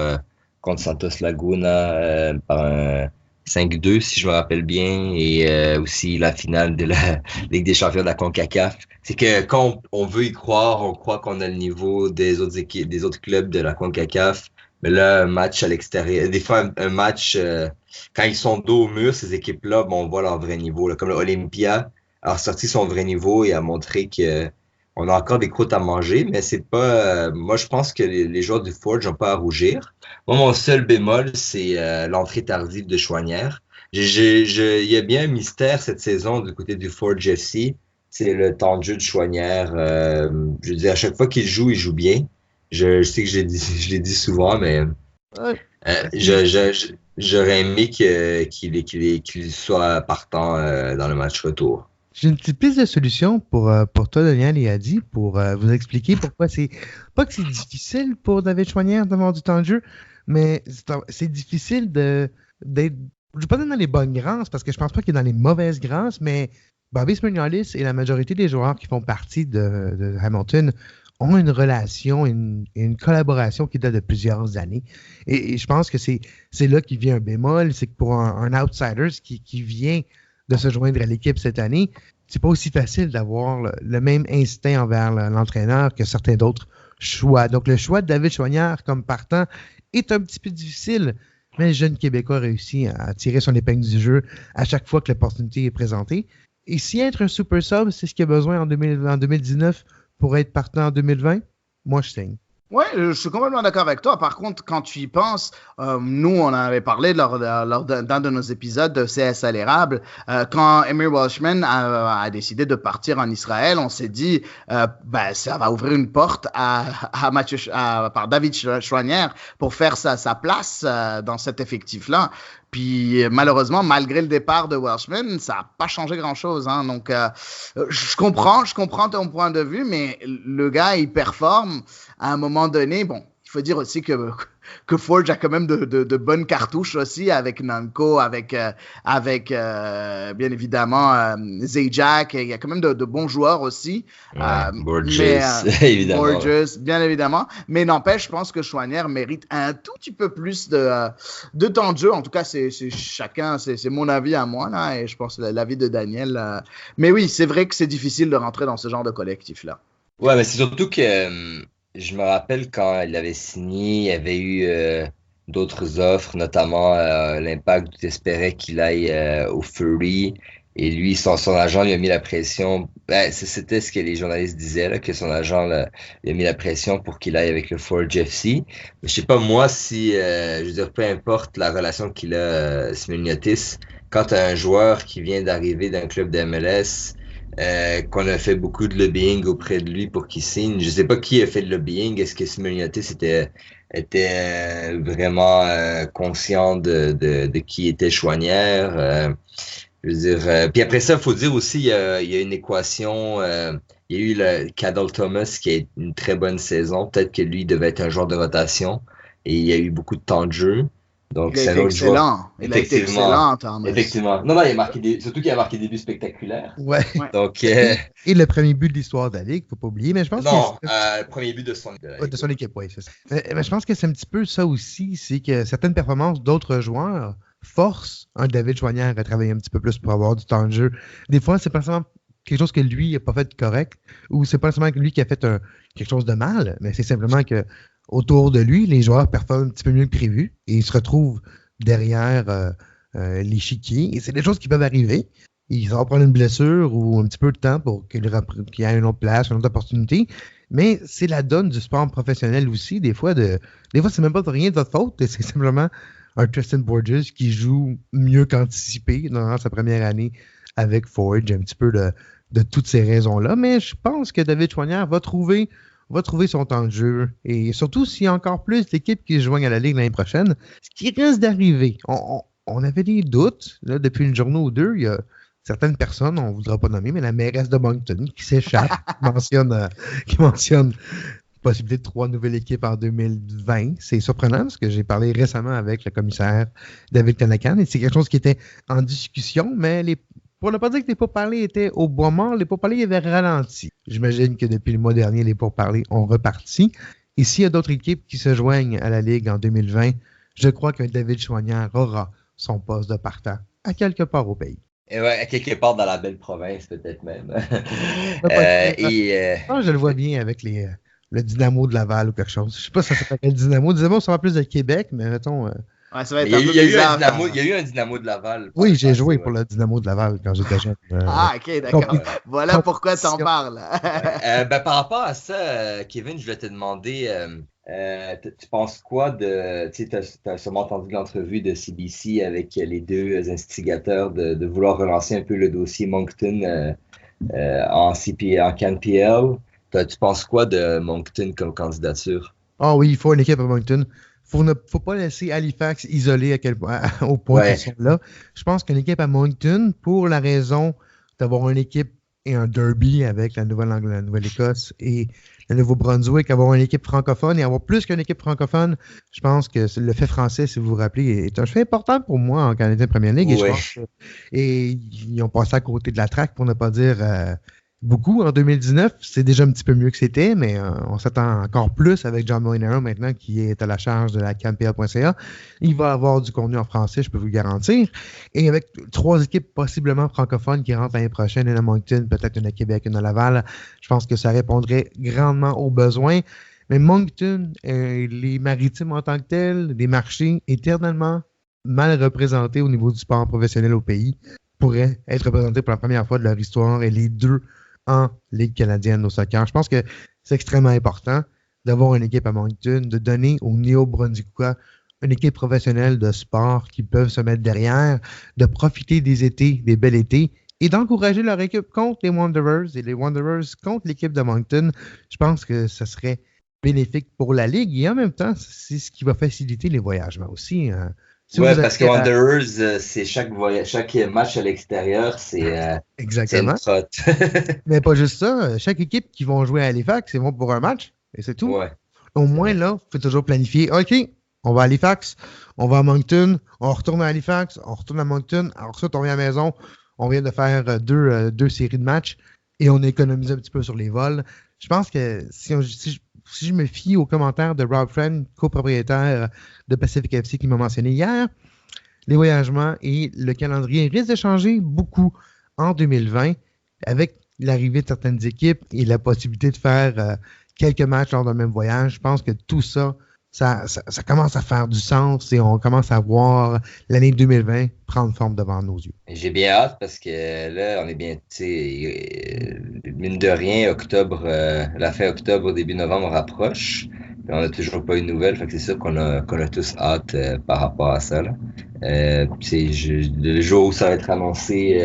contre Santos Laguna par un 5-2, si je me rappelle bien, et aussi la finale de la Ligue des Champions de la CONCACAF. C'est que quand on veut y croire, on croit qu'on a le niveau des autres équipes, des autres clubs de la CONCACAF. Mais là, un match à l'extérieur, des fois un match, quand ils sont dos au mur, ces équipes-là, bon, on voit leur vrai niveau. Là, comme l'Olympia a ressorti son vrai niveau et a montré que on a encore des croûtes à manger, mais c'est pas. Moi, je pense que les joueurs du Forge n'ont pas à rougir. Moi, mon seul bémol, c'est l'entrée tardive de Choinière. Il y a bien un mystère cette saison du côté du Forge FC. C'est le temps de jeu de Choinière. Je veux dire, à chaque fois qu'il joue bien. Je sais que je l'ai dit souvent, mais j'aurais aimé qu'il soit partant dans le match retour. J'ai une petite piste de solution pour toi, Daniel et Adi, pour vous expliquer pourquoi c'est pas que c'est difficile pour David Choinière d'avoir du temps de jeu, mais c'est difficile d'être. Je ne vais pas dire dans les bonnes grâces, parce que je pense pas qu'il est dans les mauvaises grâces, mais Bobby Smyrniolis et la majorité des joueurs qui font partie de Hamilton ont une relation, une collaboration qui date de plusieurs années. Et je pense que c'est là qu'il vient un bémol, c'est que pour un outsider qui vient de se joindre à l'équipe cette année, c'est pas aussi facile d'avoir le même instinct envers l'entraîneur que certains d'autres choix. Donc le choix de David Choinière comme partant est un petit peu difficile, mais le jeune Québécois réussit à tirer son épingle du jeu à chaque fois que l'opportunité est présentée. Et si être un super sub, c'est ce qu'il a besoin en 2019 pour être partant en 2020, moi je signe. Oui, je suis complètement d'accord avec toi. Par contre, quand tu y penses, nous, on en avait parlé lors d'un de nos épisodes de CSL Érable. Quand Emir Welshman a décidé de partir en Israël, on s'est dit, ça va ouvrir une porte par David Choinière pour faire sa place dans cet effectif-là. Puis malheureusement, malgré le départ de Welshman, ça n'a pas changé grand-chose. Hein. Donc, je comprends ton point de vue, mais le gars, il performe à un moment donné. Bon, il faut dire aussi que Forge a quand même de bonnes cartouches aussi avec Nanko, avec bien évidemment Zajac. Il y a quand même de bons joueurs aussi. Borges, évidemment. Borges, bien évidemment. Mais n'empêche, je pense que Choinière mérite un tout petit peu plus de temps de jeu. En tout cas, c'est mon avis à moi, là, et je pense l'avis de Daniel. Mais oui, c'est vrai que c'est difficile de rentrer dans ce genre de collectif-là. Ouais, mais c'est surtout que je me rappelle quand il avait signé, il y avait eu d'autres offres, notamment l'Impact espérait qu'il aille au Fury. Et lui, son agent lui a mis la pression. C'était ce que les journalistes disaient, là, que son agent lui a mis la pression pour qu'il aille avec le Forge FC. Mais je sais pas, moi, si, je veux dire, peu importe la relation qu'il a, Smyrniotis, quand tu as un joueur qui vient d'arriver d'un club de MLS, qu'on a fait beaucoup de lobbying auprès de lui pour qu'il signe. Je sais pas qui a fait le lobbying. Est-ce que Smyrniotis était vraiment conscient de qui était Choinière? Je veux dire, puis après ça, il faut dire aussi, il y a une équation Il y a eu le Cadel Thomas qui a une très bonne saison. Peut-être que lui devait être un joueur de rotation. Et il y a eu beaucoup de temps de jeu. Donc, Il a c'est un été autre joueur. excellent. Il a été excellent, Thomas. Effectivement. Non, il a marqué surtout qu'il a marqué des buts spectaculaires. Ouais. Donc, Et le premier but de l'histoire de la Ligue, faut pas oublier. Mais je pense le premier but de son équipe, oui, c'est ça. Mais je pense que c'est un petit peu ça aussi, c'est que certaines performances d'autres joueurs forcent un David Choinière à travailler un petit peu plus pour avoir du temps de jeu. Des fois, c'est pas seulement quelque chose que lui n'a pas fait de correct, ou c'est pas seulement lui qui a fait quelque chose de mal, mais c'est simplement que autour de lui, les joueurs performent un petit peu mieux que prévu et ils se retrouvent derrière l'échiquier. Et c'est des choses qui peuvent arriver. Il va prendre une blessure ou un petit peu de temps pour qu'il y ait une autre place, une autre opportunité. Mais c'est la donne du sport professionnel aussi. Des fois, c'est même pas rien de votre faute. C'est simplement un Tristan Borges qui joue mieux qu'anticipé dans sa première année avec Forge, un petit peu de toutes ces raisons-là. Mais je pense que David Choinière va trouver son temps de jeu. Et surtout, s'il y a encore plus d'équipes qui se joignent à la Ligue l'année prochaine, ce qui risque d'arriver. On avait des doutes là, depuis une journée ou deux. Il y a certaines personnes, on ne voudra pas nommer, mais la mairesse de Moncton qui s'échappe, qui mentionne possibilité de 3 nouvelles équipes en 2020. C'est surprenant parce que j'ai parlé récemment avec le commissaire David Canacan et c'est quelque chose qui était en discussion, mais pour ne pas dire que les pourparlers étaient au bois mort, les pourparlers avaient ralenti. J'imagine que depuis le mois dernier, les pourparlers ont reparti. Et s'il y a d'autres équipes qui se joignent à la Ligue en 2020, je crois qu'un David Choinière aura son poste de partant à quelque part au pays. Et ouais, à quelque part dans la belle province, peut-être même. Je le vois bien avec le Dynamo de Laval ou quelque chose. Je ne sais pas si ça s'appelle le Dynamo. Le Dynamo, ça va plus de Québec, mais mettons... Ouais, ça va être un peu bizarre. Il y a eu un Dynamo de Laval. Oui, j'ai joué pour le Dynamo de Laval quand j'étais jeune. OK, d'accord. Voilà pourquoi tu en parles. Par rapport à ça, Kevin, je voulais te demander, tu penses quoi de... Tu as sûrement entendu l'entrevue de CBC avec les deux instigateurs de vouloir relancer un peu le dossier Moncton en CanPL. Tu penses quoi de Moncton comme candidature? Ah oui, il faut une équipe à Moncton. Faut pas laisser Halifax isolé au point qu'ils sont là. Je pense qu'une équipe à Moncton, pour la raison d'avoir une équipe et un derby avec la Nouvelle-Écosse et le Nouveau-Brunswick, avoir une équipe francophone et avoir plus qu'une équipe francophone, je pense que le fait français, si vous vous rappelez, est un fait important pour moi en Canadien Première Ligue. Et ils ont passé à côté de la traque, pour ne pas dire beaucoup. En 2019, c'est déjà un petit peu mieux que c'était, mais on s'attend encore plus avec John Molinaro maintenant qui est à la charge de la CanPL.ca. Il va avoir du contenu en français, je peux vous le garantir. Et avec 3 équipes possiblement francophones qui rentrent l'année prochaine, une à Moncton, peut-être une à Québec, une à Laval, je pense que ça répondrait grandement aux besoins. Mais Moncton, les Maritimes en tant que tels, des marchés éternellement mal représentés au niveau du sport professionnel au pays, pourraient être représentés pour la première fois de leur histoire et les deux en Ligue canadienne au soccer. Je pense que c'est extrêmement important d'avoir une équipe à Moncton, de donner aux Néo-Brunswickois une équipe professionnelle de sport qui peuvent se mettre derrière, de profiter des étés, des bels étés, et d'encourager leur équipe contre les Wanderers et les Wanderers contre l'équipe de Moncton. Je pense que ce serait bénéfique pour la Ligue et en même temps, c'est ce qui va faciliter les voyagements aussi. Parce que Wanderers, c'est chaque match à l'extérieur, c'est exactement. C'est une trotte. Mais pas juste ça. Chaque équipe qui vont jouer à Halifax, ils vont pour un match et c'est tout. Ouais. Au moins, là, il faut toujours planifier. OK, on va à Halifax, on va à Moncton, on retourne à Halifax, on retourne à Moncton. Alors ensuite, on vient à la maison, on vient de faire deux séries de matchs et on économise un petit peu sur les vols. Je pense que si je me fie aux commentaires de Rob Friend, copropriétaire de Pacific FC qui m'a mentionné hier, les voyagements et le calendrier risquent de changer beaucoup en 2020 avec l'arrivée de certaines équipes et la possibilité de faire quelques matchs lors d'un même voyage. Je pense que tout ça commence à faire du sens et on commence à voir l'année 2020 prendre forme devant nos yeux. J'ai bien hâte parce que là, on est bien, mine de rien, octobre, la fin octobre, début novembre rapproche. Puis on n'a toujours pas eu de nouvelles, fait que c'est sûr qu'on a tous hâte par rapport à ça. Là. Le jour où ça va être annoncé,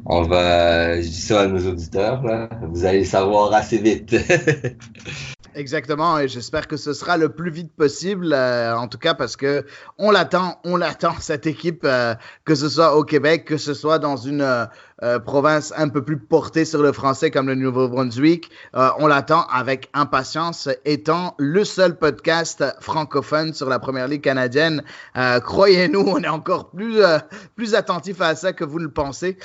je dis ça à nos auditeurs, là, vous allez le savoir assez vite. Exactement, et j'espère que ce sera le plus vite possible, en tout cas parce que on l'attend cette équipe, que ce soit au Québec, que ce soit dans une province un peu plus portée sur le français comme le Nouveau-Brunswick. On l'attend avec impatience, étant le seul podcast francophone sur la Première Ligue canadienne. Croyez-nous, on est encore plus attentif à ça que vous le pensez.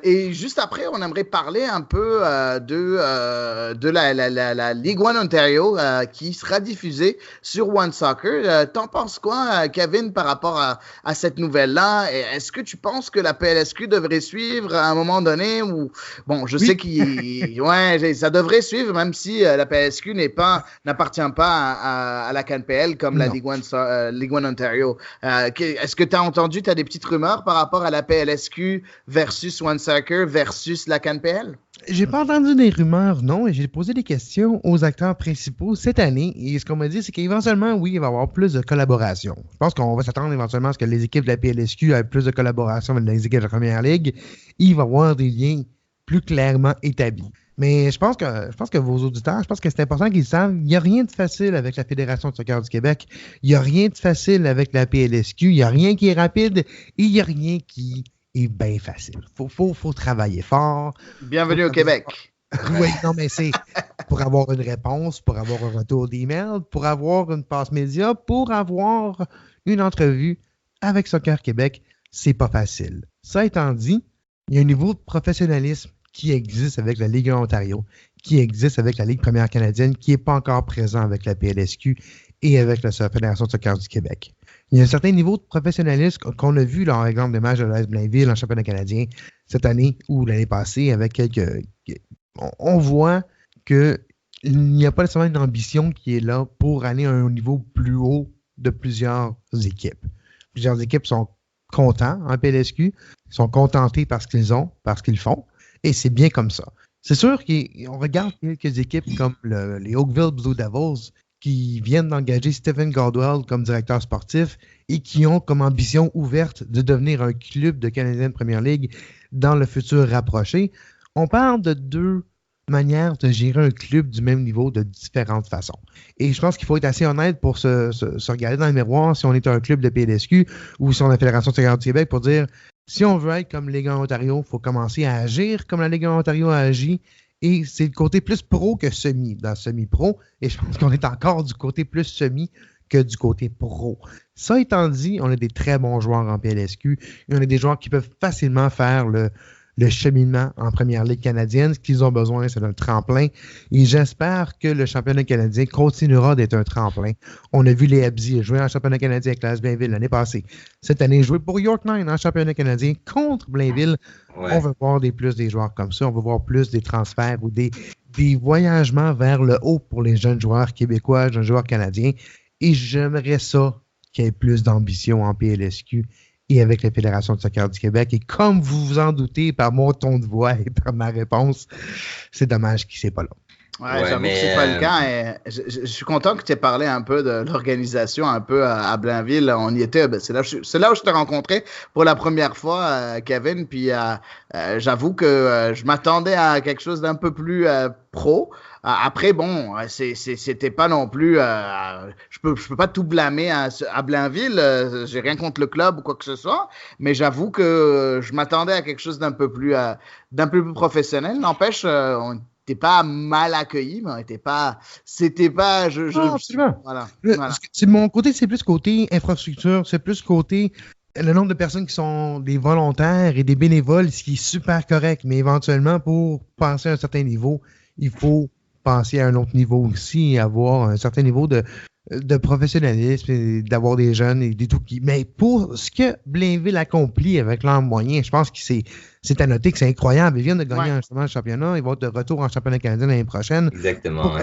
Et juste après, on aimerait parler un peu de la Ligue One Ontario qui sera diffusée sur One Soccer. T'en penses quoi, Kevin, par rapport à cette nouvelle-là? Est-ce que tu penses que la PLSQ devrait suivre à un moment donné? Ou bon, je sais ça devrait suivre, même si la PLSQ n'appartient pas à la CanPL comme la Ligue One Ontario. Est-ce que tu as entendu, tu as des petites rumeurs par rapport à la PLSQ versus One Soccer versus la CanPL? J'ai pas entendu des rumeurs, non, et j'ai posé des questions aux acteurs principaux cette année, et ce qu'on m'a dit, c'est qu'éventuellement, oui, il va y avoir plus de collaboration. Je pense qu'on va s'attendre éventuellement à ce que les équipes de la PLSQ aient plus de collaboration avec les équipes de la Première Ligue. Il va y avoir des liens plus clairement établis. Mais je pense que vos auditeurs, je pense que c'est important qu'ils savent, il n'y a rien de facile avec la Fédération de soccer du Québec, il n'y a rien de facile avec la PLSQ, il n'y a rien qui est rapide, et il n'y a rien qui est bien facile. Faut travailler fort. Bienvenue au Québec. Oui, non, mais c'est pour avoir une réponse, pour avoir un retour d'email, pour avoir une passe média, pour avoir une entrevue avec Soccer Québec, c'est pas facile. Ça étant dit, il y a un niveau de professionnalisme qui existe avec la Ligue 1 Ontario, qui existe avec la Ligue première canadienne, qui n'est pas encore présent avec la PLSQ et avec la Fédération de soccer du Québec. Il y a un certain niveau de professionnalisme qu'on a vu, par exemple, des matchs de l'AS Blainville en championnat canadien cette année ou l'année passée, avec quelques... On voit qu'il n'y a pas nécessairement une ambition qui est là pour aller à un niveau plus haut de plusieurs équipes. Plusieurs équipes sont contents en PLSQ, sont contentés parce qu'ils ont, parce qu'ils font, et c'est bien comme ça. C'est sûr qu'on regarde quelques équipes comme les Oakville Blue Devils qui viennent d'engager Stephen Caldwell comme directeur sportif et qui ont comme ambition ouverte de devenir un club de Canadian Premier League dans le futur rapproché. On parle de deux manières de gérer un club du même niveau de différentes façons. Et je pense qu'il faut être assez honnête pour se regarder dans le miroir si on est un club de PLSQ ou si on est la Fédération de soccer du Québec pour dire si on veut être comme Ligue 1 Ontario, il faut commencer à agir comme la Ligue 1 Ontario a agi. Et c'est le côté plus pro que semi, dans semi-pro. Et je pense qu'on est encore du côté plus semi que du côté pro. Ça étant dit, on a des très bons joueurs en PLSQ. Et on a des joueurs qui peuvent facilement faire le cheminement en Première Ligue canadienne. Ce qu'ils ont besoin, c'est d'un tremplin. Et j'espère que le championnat canadien continuera d'être un tremplin. On a vu les Habsy jouer en championnat canadien avec l'AS Blainville l'année passée. Cette année, jouer pour York 9 en championnat canadien contre Blainville. Ouais. On veut voir plus des joueurs comme ça. On veut voir plus des transferts ou des voyagements vers le haut pour les jeunes joueurs québécois, jeunes joueurs canadiens. Et j'aimerais ça qu'il y ait plus d'ambition en PLSQ et avec la Fédération de soccer du Québec. Et comme vous vous en doutez par mon ton de voix et par ma réponse, c'est dommage qu'il ne soit pas là. Ouais, j'avoue que c'est pas le cas. Et je suis content que tu aies parlé un peu de l'organisation un peu à Blainville. On y était. C'est là où je t'ai rencontré pour la première fois, Kevin. Puis j'avoue que je m'attendais à quelque chose d'un peu plus pro. Après, bon, c'était pas non plus... je peux pas tout blâmer à Blainville. J'ai rien contre le club ou quoi que ce soit. Mais j'avoue que je m'attendais à quelque chose d'un peu plus professionnel. N'empêche, on n'était pas mal accueilli, mais on n'était pas... C'était pas... Non, absolument. Voilà. De mon côté, c'est plus côté infrastructure. C'est plus côté... Le nombre de personnes qui sont des volontaires et des bénévoles, ce qui est super correct. Mais éventuellement, pour passer à un certain niveau, il faut passer à un autre niveau aussi et avoir un certain niveau de professionnalisme et d'avoir des jeunes et des tout qui. Mais pour ce que Blainville accomplit avec leurs moyens, je pense que c'est à noter que c'est incroyable. Ils viennent de gagner un championnat, ils vont être de retour en championnat canadien l'année prochaine. Exactement,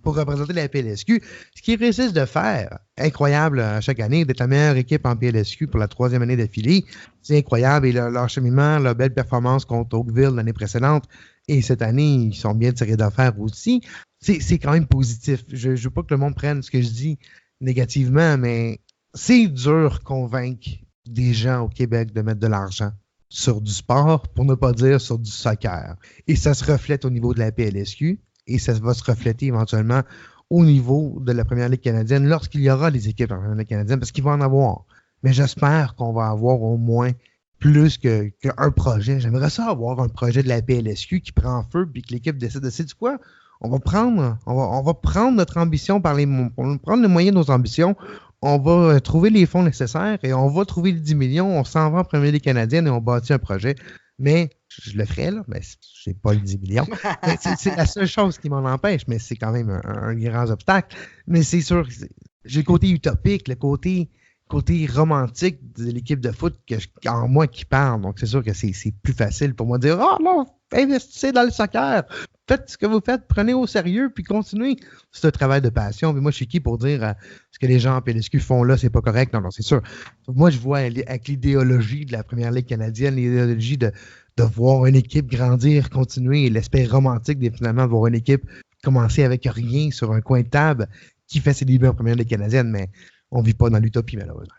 pour représenter la PLSQ. Ce qu'ils réussissent de faire, incroyable à chaque année, d'être la meilleure équipe en PLSQ pour la 3e année d'affilée. C'est incroyable. Et leur cheminement, leur belle performance contre Oakville l'année précédente. Et cette année, ils sont bien tirés d'affaire aussi. C'est quand même positif. Je ne veux pas que le monde prenne ce que je dis négativement, mais c'est dur convaincre des gens au Québec de mettre de l'argent sur du sport, pour ne pas dire sur du soccer. Et ça se reflète au niveau de la PLSQ. Et ça va se refléter éventuellement au niveau de la Première Ligue canadienne lorsqu'il y aura des équipes en Première Ligue canadienne, parce qu'il va en avoir. Mais j'espère qu'on va avoir au moins plus qu'un projet. J'aimerais ça avoir un projet de la PLSQ qui prend feu puis que l'équipe décide de c'est du quoi? On va prendre notre ambition on va prendre le moyen de nos ambitions, on va trouver les fonds nécessaires et on va trouver les 10 millions, on s'en va en Première Ligue canadienne et on bâtit un projet. Mais je le ferai, là, mais j'ai pas le 10 millions. C'est la seule chose qui m'en empêche, mais c'est quand même un grand obstacle. Mais c'est sûr, j'ai le côté utopique, le côté romantique de l'équipe de foot en moi qui parle. Donc, c'est sûr que c'est plus facile pour moi de dire « Oh non, investissez dans le soccer! Faites ce que vous faites, prenez au sérieux, puis continuez. » C'est un travail de passion. Mais moi, je suis qui pour dire ce que les gens en PLSQ font là, c'est pas correct? Non, c'est sûr. Moi, je vois avec l'idéologie de la Première Ligue canadienne, l'idéologie de voir une équipe grandir, continuer, et l'aspect romantique finalement de voir une équipe commencer avec rien sur un coin de table qui fait ses débuts en Première Ligue canadienne, mais on vit pas dans l'utopie, malheureusement.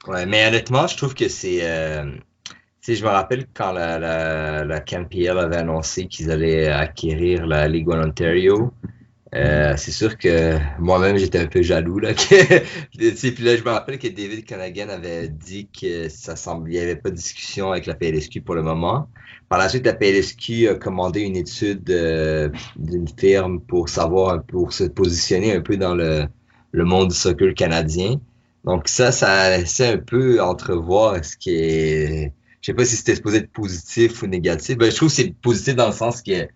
Ouais, mais honnêtement, je trouve que c'est... je me rappelle quand la CanPL avait annoncé qu'ils allaient acquérir la Ligue One Ontario. C'est sûr que moi-même, j'étais un peu jaloux. Là, puis là, je me rappelle que David Canagan avait dit que il n'y avait pas de discussion avec la PLSQ pour le moment. Par la suite, la PLSQ a commandé une étude d'une firme pour se positionner un peu dans le monde du soccer canadien. Donc ça laissait un peu entrevoir ce qui est... Je sais pas si c'était supposé être positif ou négatif. Je trouve que c'est positif dans le sens qu'ils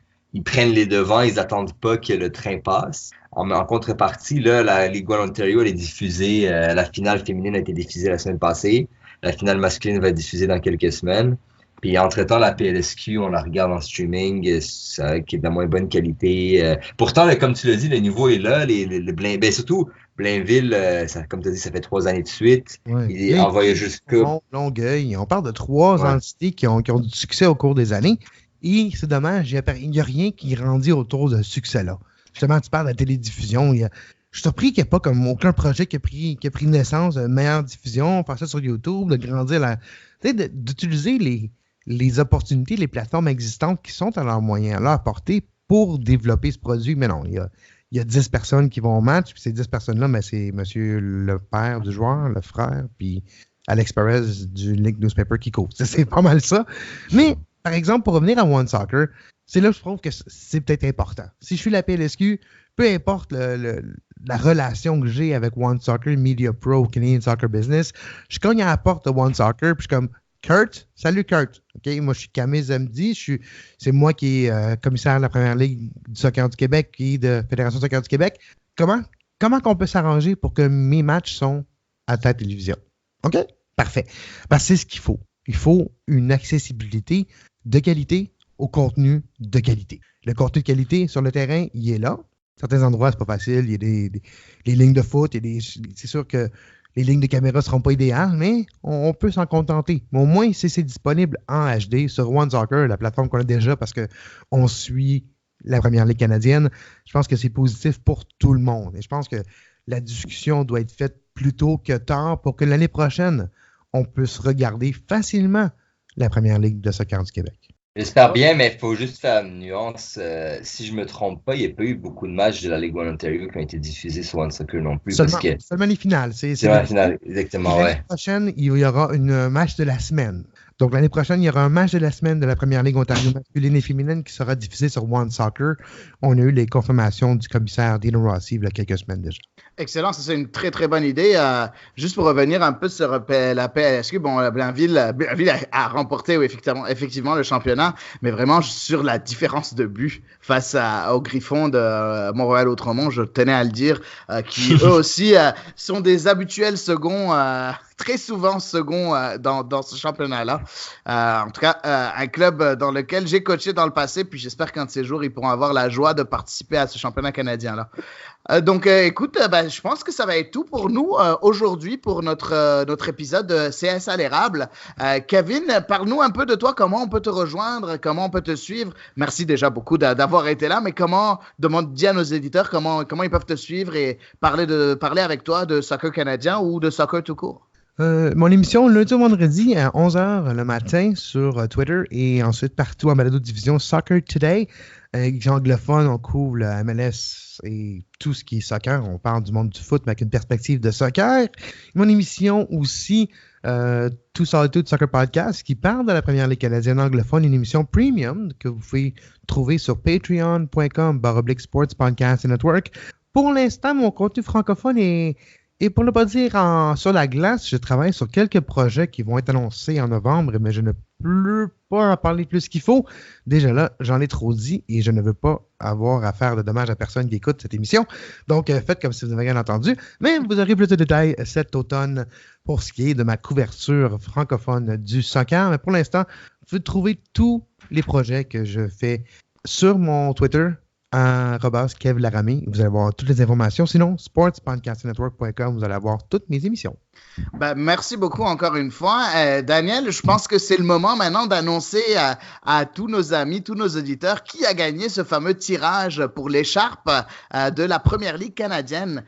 prennent les devants, ils attendent pas que le train passe. En contrepartie, là, la Ligue One Ontario, elle est diffusée, la finale féminine a été diffusée la semaine passée. La finale masculine va être diffusée dans quelques semaines. Puis entre-temps, la PLSQ, on la regarde en streaming, qui est de la moins bonne qualité. Pourtant, là, comme tu l'as dit, le niveau est là. Surtout Blainville, comme tu as dit, ça fait 3 années de suite. Ouais. Il est envoyé jusqu'à... Longueuil. On parle de 3 entités qui ont du succès au cours des années. Et c'est dommage, il n'y a rien qui grandit autour de ce succès-là. Justement, tu parles de la télédiffusion. Je suis surpris qu'il n'y ait pas comme aucun projet qui a pris naissance de meilleure diffusion, faire ça sur YouTube, de grandir d'utiliser les opportunités, les plateformes existantes qui sont à leur moyen, à leur portée pour développer ce produit. Mais non, il y a 10 personnes qui vont au match, puis ces 10 personnes-là, mais c'est monsieur le père du joueur, le frère, puis Alex Perez du Link Newspaper qui court. C'est pas mal ça. Mais, par exemple, pour revenir à One Soccer, c'est là que je trouve que c'est peut-être important. Si je suis la PLSQ, peu importe la relation que j'ai avec One Soccer, Media Pro, Canadian Soccer Business, je cogne à la porte de One Soccer, puis je suis comme Kurt, salut Kurt. Okay, moi, je suis Camille Zamdi. C'est moi qui est commissaire de la Première Ligue du Soccer du Québec et de Fédération Soccer du Québec. Comment qu'on peut s'arranger pour que mes matchs sont à ta télévision? OK? Parfait. Parce que c'est ce qu'il faut. Il faut une accessibilité de qualité au contenu de qualité. Le contenu de qualité sur le terrain, il est là. Certains endroits, c'est pas facile. Il y a des lignes de foot. C'est sûr que les lignes de caméra ne seront pas idéales, mais on peut s'en contenter. Mais au moins, c'est disponible en HD sur One Soccer, la plateforme qu'on a déjà parce qu'on suit la Première Ligue canadienne. Je pense que c'est positif pour tout le monde. Et je pense que la discussion doit être faite plus tôt que tard pour que l'année prochaine, on puisse regarder facilement la Première Ligue de soccer du Québec. J'espère bien, mais il faut juste faire une nuance. Si je me trompe pas, il n'y a pas eu beaucoup de matchs de la Ligue One Ontario qui ont été diffusés sur One Soccer non plus. Seulement les finales. C'est les finales, exactement, ouais. L'année prochaine, il y aura un match de la semaine. Donc, l'année prochaine, il y aura un match de la semaine de la Première Ligue Ontario masculine et féminine qui sera diffusé sur One Soccer. On a eu les confirmations du commissaire Dino Rossi il y a quelques semaines déjà. Excellent, ça c'est une très très bonne idée. Juste pour revenir un peu sur la PLSQ, Blainville a remporté effectivement le championnat, mais vraiment sur la différence de but face aux Griffons de Montréal-Outremont, je tenais à le dire, qui eux aussi sont des habituels seconds. Très souvent second dans ce championnat-là. En tout cas, un club dans lequel j'ai coaché dans le passé, puis j'espère qu'un de ces jours, ils pourront avoir la joie de participer à ce championnat canadien-là. Donc, écoute, je pense que ça va être tout pour nous aujourd'hui pour notre épisode de CS à l'érable. Kevin, parle-nous un peu de toi, comment on peut te rejoindre, comment on peut te suivre. Merci déjà beaucoup d'avoir été là, mais dis à nos éditeurs comment ils peuvent te suivre et parler avec toi de soccer canadien ou de soccer tout court. Mon émission lundi au vendredi à 11h le matin sur Twitter et ensuite partout en balado-diffusion Soccer Today. Anglophone, on couvre le MLS et tout ce qui est soccer. On parle du monde du foot mais avec une perspective de soccer. Mon émission aussi Tout Solitude Soccer Podcast qui parle de la Première Ligue canadienne anglophone, une émission premium que vous pouvez trouver sur patreon.com/Sports Podcast Network. Pour l'instant, mon contenu francophone est pour ne pas dire sur la glace. Je travaille sur quelques projets qui vont être annoncés en novembre, mais je ne peux pas en parler plus qu'il faut. Déjà là, j'en ai trop dit et je ne veux pas avoir à faire de dommages à personne qui écoute cette émission. Donc, faites comme si vous n'avez rien entendu. Mais vous aurez plus de détails cet automne pour ce qui est de ma couverture francophone du soccer. Mais pour l'instant, vous trouvez tous les projets que je fais sur mon Twitter, @Kev Laramie. Vous allez avoir toutes les informations. Sinon, sportspodcastnetwork.com, vous allez avoir toutes mes émissions. Ben, merci beaucoup encore une fois. Daniel, je pense que c'est le moment maintenant d'annoncer à tous nos amis, tous nos auditeurs, qui a gagné ce fameux tirage pour l'écharpe de la Première Ligue canadienne.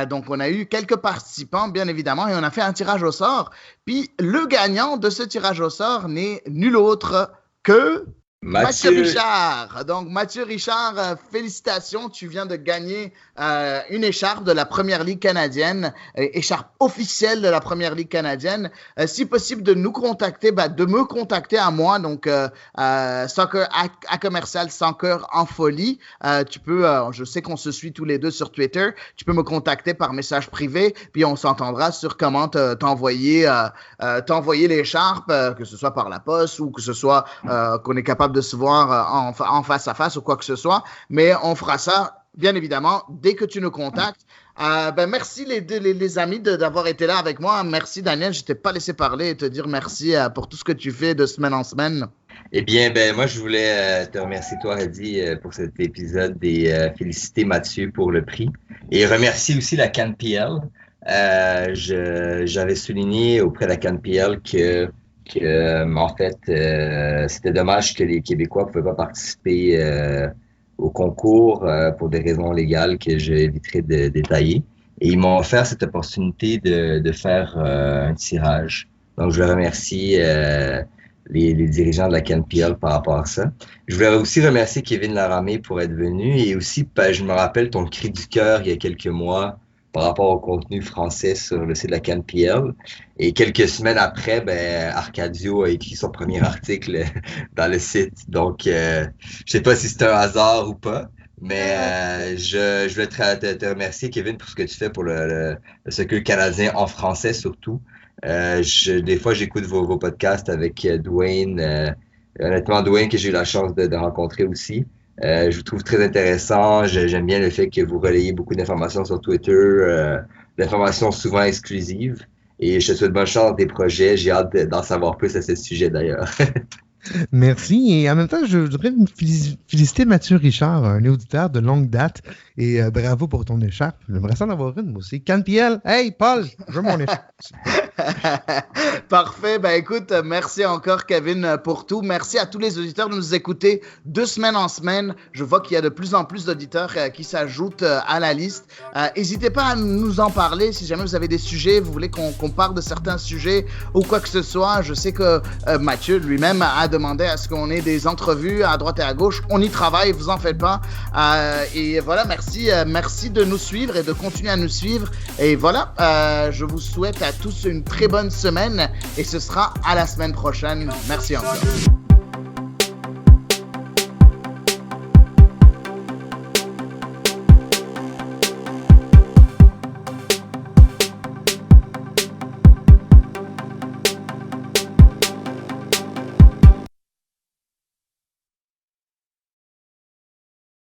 Donc, on a eu quelques participants, bien évidemment, et on a fait un tirage au sort. Puis, le gagnant de ce tirage au sort n'est nul autre que... Mathieu Richard. Donc, Mathieu Richard, félicitations. Tu viens de gagner une écharpe de la Première Ligue canadienne, écharpe officielle de la Première Ligue canadienne. Si possible, de nous contacter, de me contacter à moi, donc soccer à commercial Soccer en folie. Tu peux, je sais qu'on se suit tous les deux sur Twitter. Tu peux me contacter par message privé, puis on s'entendra sur comment t'envoyer l'écharpe, que ce soit par la poste ou que ce soit qu'on est capable de se voir en face à face ou quoi que ce soit, mais on fera ça, bien évidemment, dès que tu nous contactes. Merci les amis d'avoir été là avec moi. Merci Daniel, je t'ai pas laissé parler et te dire merci pour tout ce que tu fais de semaine en semaine. Eh bien, moi, je voulais te remercier, toi, Hadi, pour cet épisode et féliciter Mathieu pour le prix. Et remercier aussi la CanPL. J'avais souligné auprès de la CanPL que en fait, c'était dommage que les Québécois ne pouvaient pas participer au concours pour des raisons légales que j'éviterai de détailler. Et ils m'ont offert cette opportunité de faire un tirage. Donc, je remercie les dirigeants de la CanPL par rapport à ça. Je voulais aussi remercier Kevin Laramie pour être venu et aussi, je me rappelle ton cri du cœur il y a quelques mois par rapport au contenu français sur le site de la CanPL. Et quelques semaines après, Arcadio a écrit son premier article dans le site. Donc, je sais pas si c'est un hasard ou pas, mais je voulais te remercier, Kevin, pour ce que tu fais pour le soccer canadien en français surtout. Des fois, j'écoute vos podcasts avec Dwayne. Honnêtement, Dwayne, que j'ai eu la chance de rencontrer aussi. Je vous trouve très intéressant. J'aime bien le fait que vous relayez beaucoup d'informations sur Twitter, d'informations souvent exclusives. Et je te souhaite bonne chance dans tes projets. J'ai hâte d'en savoir plus à ce sujet d'ailleurs. Merci. Et en même temps, je voudrais féliciter Mathieu Richard, un auditeur de longue date. Et bravo pour ton écharpe. J'aimerais ça en avoir une, moi aussi. CanPL, hey, Paul, je veux mon écharpe. Parfait. Écoute, merci encore, Kevin, pour tout. Merci à tous les auditeurs de nous écouter de semaine en semaine. Je vois qu'il y a de plus en plus d'auditeurs qui s'ajoutent à la liste. N'hésitez pas à nous en parler si jamais vous avez des sujets, vous voulez qu'on parle de certains sujets ou quoi que ce soit. Je sais que Mathieu lui-même a demandé à ce qu'on ait des entrevues à droite et à gauche. On y travaille, vous en faites pas. Et voilà, merci de nous suivre et de continuer à nous suivre. Et voilà, je vous souhaite à tous une très bonne semaine et ce sera à la semaine prochaine. Merci encore.